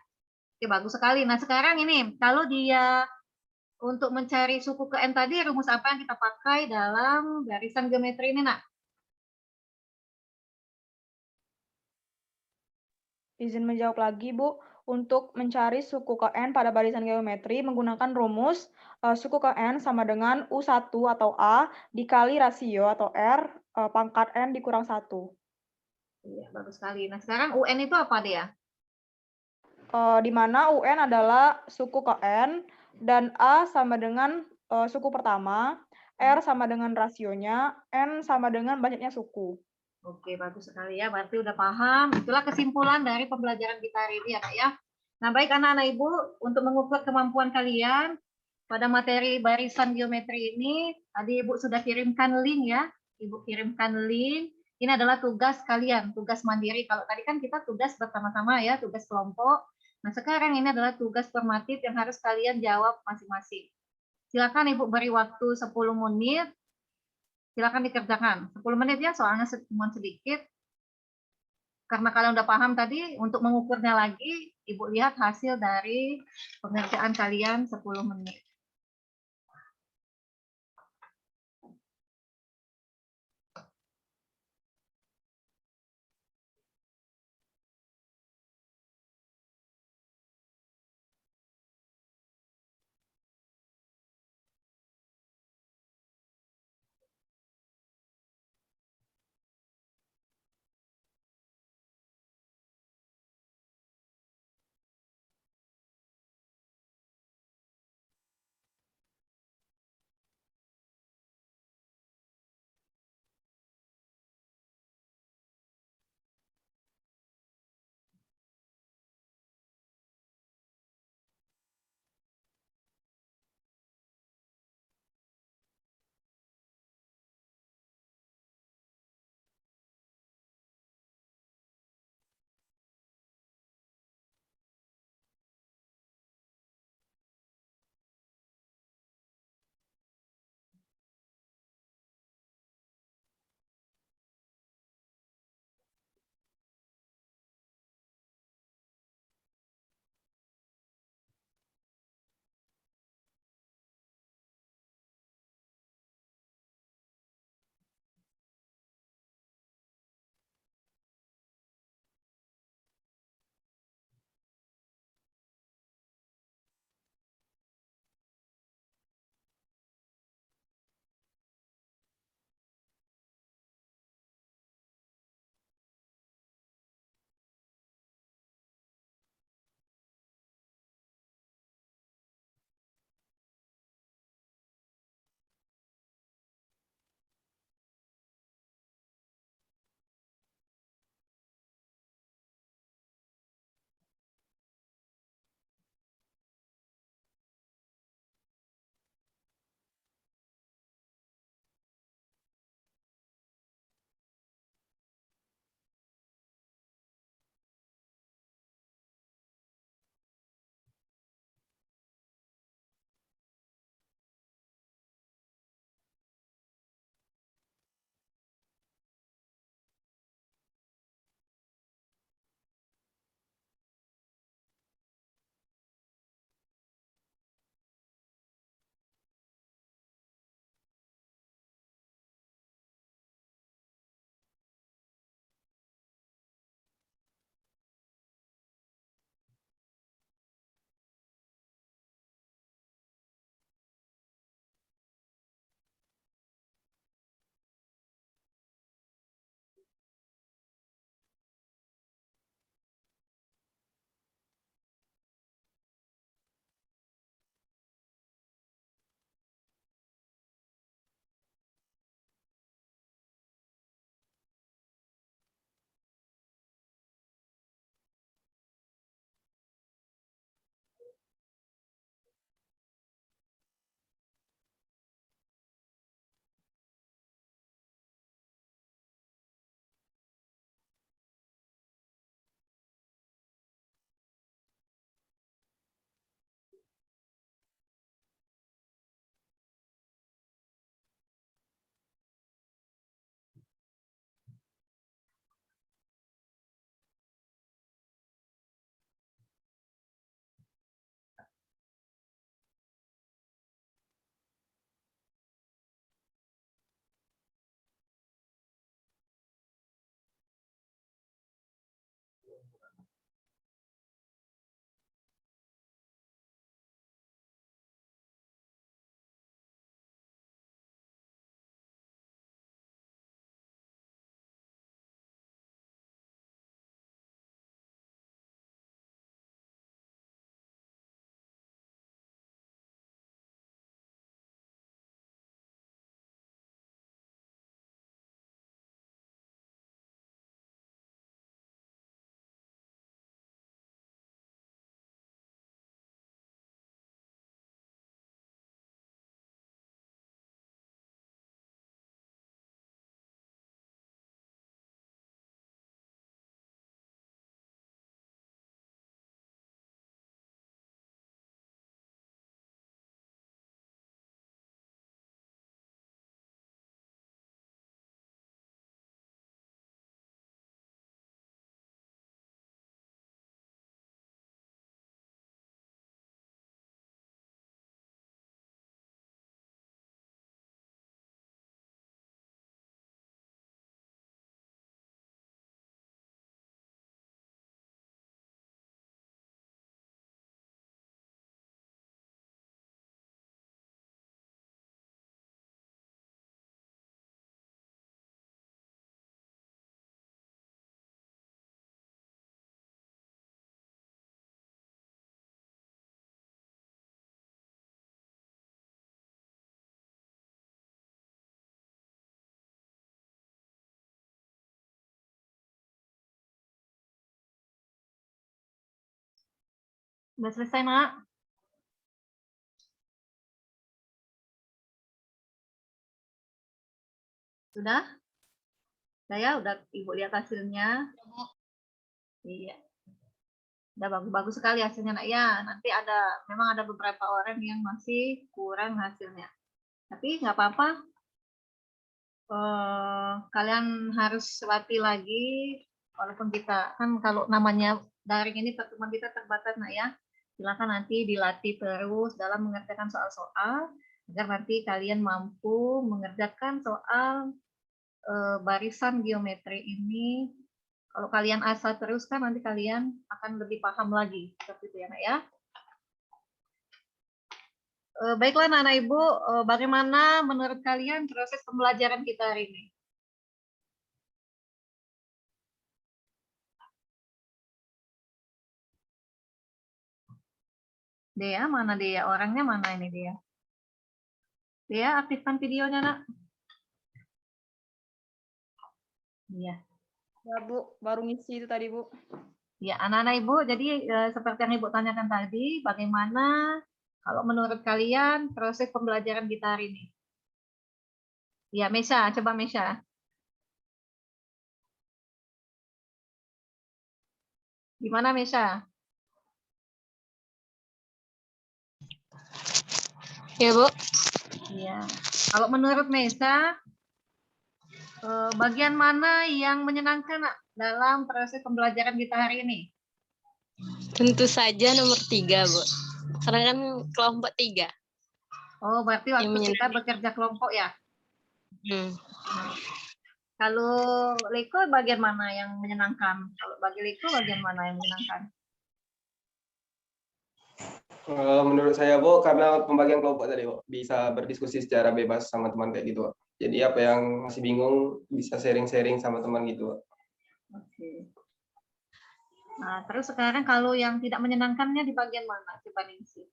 Oke, bagus sekali. Nah sekarang ini, kalau dia untuk mencari suku ke N tadi, rumus apa yang kita pakai dalam barisan geometri ini, Nak? Izin menjawab lagi, Bu. Untuk mencari suku ke N pada barisan geometri menggunakan rumus suku ke N sama dengan U1 atau A dikali rasio atau R pangkat N dikurang 1. Iya, bagus sekali. Nah, sekarang UN itu apa dia? Di mana UN adalah suku ke N dan A sama dengan suku pertama, R sama dengan rasionya, N sama dengan banyaknya suku. Oke, bagus sekali ya. Berarti udah paham. Itulah kesimpulan dari pembelajaran kita hari ini ya, Kak ya. Nah, baik anak-anak Ibu, untuk mengukur kemampuan kalian pada materi barisan geometri ini, tadi Ibu sudah kirimkan link ya. Ibu kirimkan link. Ini adalah tugas kalian, tugas mandiri. Kalau tadi kan kita tugas bersama-sama ya, tugas kelompok. Nah, sekarang ini adalah tugas formatif yang harus kalian jawab masing-masing. Silakan Ibu beri waktu 10 menit. Silakan dikerjakan. 10 menit ya, soalnya cuma sedikit. Karena kalian udah paham tadi, untuk mengukurnya lagi, Ibu lihat hasil dari pengerjaan kalian 10 menit. Sudah selesai, Nak? Sudah? Saya udah Ibu lihat hasilnya. Iya. Udah bagus-bagus sekali hasilnya, Nak ya. Nanti memang ada beberapa orang yang masih kurang hasilnya. Tapi nggak apa-apa. Kalian harus latih lagi. Walaupun kita kan kalau namanya daring ini pertemuan kita terbatas, Nak ya. Silakan nanti dilatih terus dalam mengerjakan soal-soal agar nanti kalian mampu mengerjakan soal barisan geometri ini. Kalau kalian asal terus kan nanti kalian akan lebih paham lagi seperti itu ya, Nak ya. Baiklah Anak Ibu, bagaimana menurut kalian proses pembelajaran kita hari ini? Dea, mana Dea? Orangnya mana ini Dea? Dea, aktifkan videonya, Nak. Iya. Ya, Bu. Baru ngisi itu tadi, Bu. Ya, anak-anak Ibu, jadi seperti yang Ibu tanyakan tadi, bagaimana kalau menurut kalian proses pembelajaran kita hari ini? Ya, Mesha, coba Mesha. Gimana Mesha? Ya, Bu. Iya. Kalau menurut Mesha, bagian mana yang menyenangkan Nak, dalam proses pembelajaran kita hari ini? Tentu saja nomor 3, Bu. Karena kan kelompok 3. Oh, berarti waktu kita bekerja kelompok ya? Kalau Leko bagian mana yang menyenangkan? Kalau bagi Leko bagian mana yang menyenangkan? Menurut saya, Bu, karena pembagian kelompok tadi, Bu, bisa berdiskusi secara bebas sama teman kayak gitu, Bu. Jadi apa yang masih bingung bisa sharing-sharing sama teman gitu, Bu. Oke. Nah, terus sekarang kalau yang tidak menyenangkannya di bagian mana? Coba Ningsi.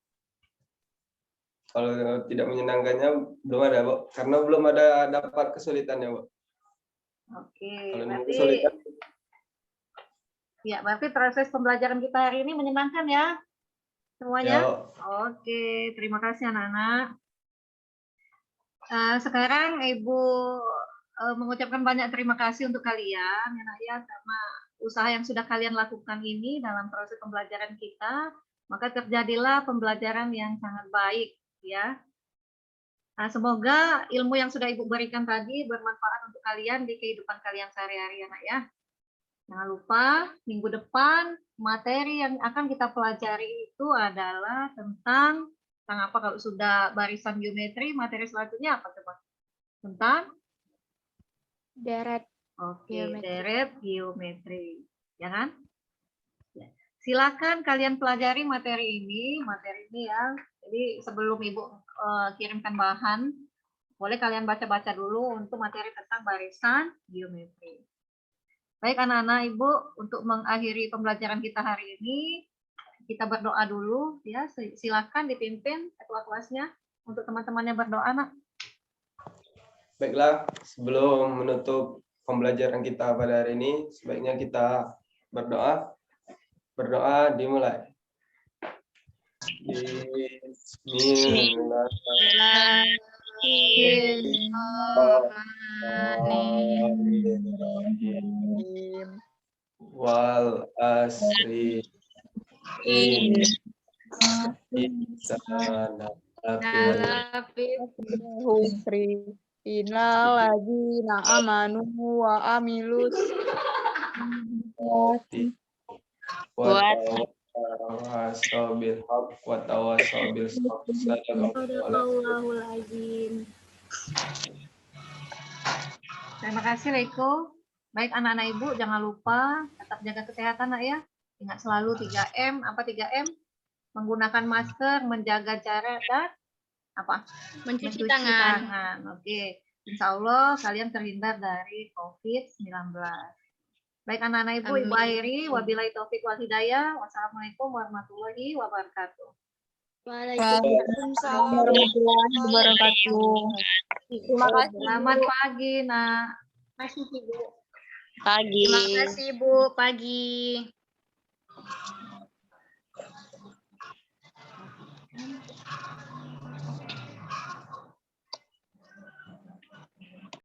Kalau tidak menyenangkannya belum ada, Bu. Karena belum ada dapat kesulitannya, Bu. Oke, Kalau berarti kesulitan, ya, berarti proses pembelajaran kita hari ini menyenangkan ya? Semuanya? ya, Oke, terima kasih anak-anak. Sekarang Ibu mengucapkan banyak terima kasih untuk kalian ya, Nak, ya, karena usaha yang sudah kalian lakukan ini dalam proses pembelajaran kita, maka terjadilah pembelajaran yang sangat baik ya. Nah, semoga ilmu yang sudah Ibu berikan tadi bermanfaat untuk kalian di kehidupan kalian sehari-hari ya, Nak ya. Jangan lupa minggu depan materi yang akan kita pelajari itu adalah tentang apa kalau sudah barisan geometri, materi selanjutnya apa coba? Tentang Deret. Oke, Geometri. deret geometri. Ya kan? Ya. Silakan kalian pelajari materi ini ya. Jadi sebelum Ibu kirimkan bahan, boleh kalian baca-baca dulu untuk materi tentang barisan geometri. Baik anak-anak Ibu, untuk mengakhiri pembelajaran kita hari ini, kita berdoa dulu ya. Silakan dipimpin ketua kelasnya untuk teman-temannya berdoa, Nak. baiklah, sebelum menutup pembelajaran kita pada hari ini, sebaiknya kita berdoa. Berdoa dimulai. Bismillahirrahmanirrahim. Wal asri. Innal ladzina amanu wa amilus Sadaqallahul azim. Terima kasih Leko. Baik anak-anak Ibu, jangan lupa tetap jaga kesehatan Nak ya. Ingat selalu 3M, apa 3M? Menggunakan masker, menjaga jarak dan apa? Mencuci tangan. Oke. Insya Allah kalian terhindar dari COVID-19. Baik anak-anak Ibu, Ibu akhiri. Wabillahi taufik wal hidayah. Wassalamualaikum warahmatullahi wabarakatuh. Waalaikumsalam warahmatullahi wabarakatuh. Terima kasih. Selamat pagi, Nak. Pagi. Terima kasih, Bu. Pagi.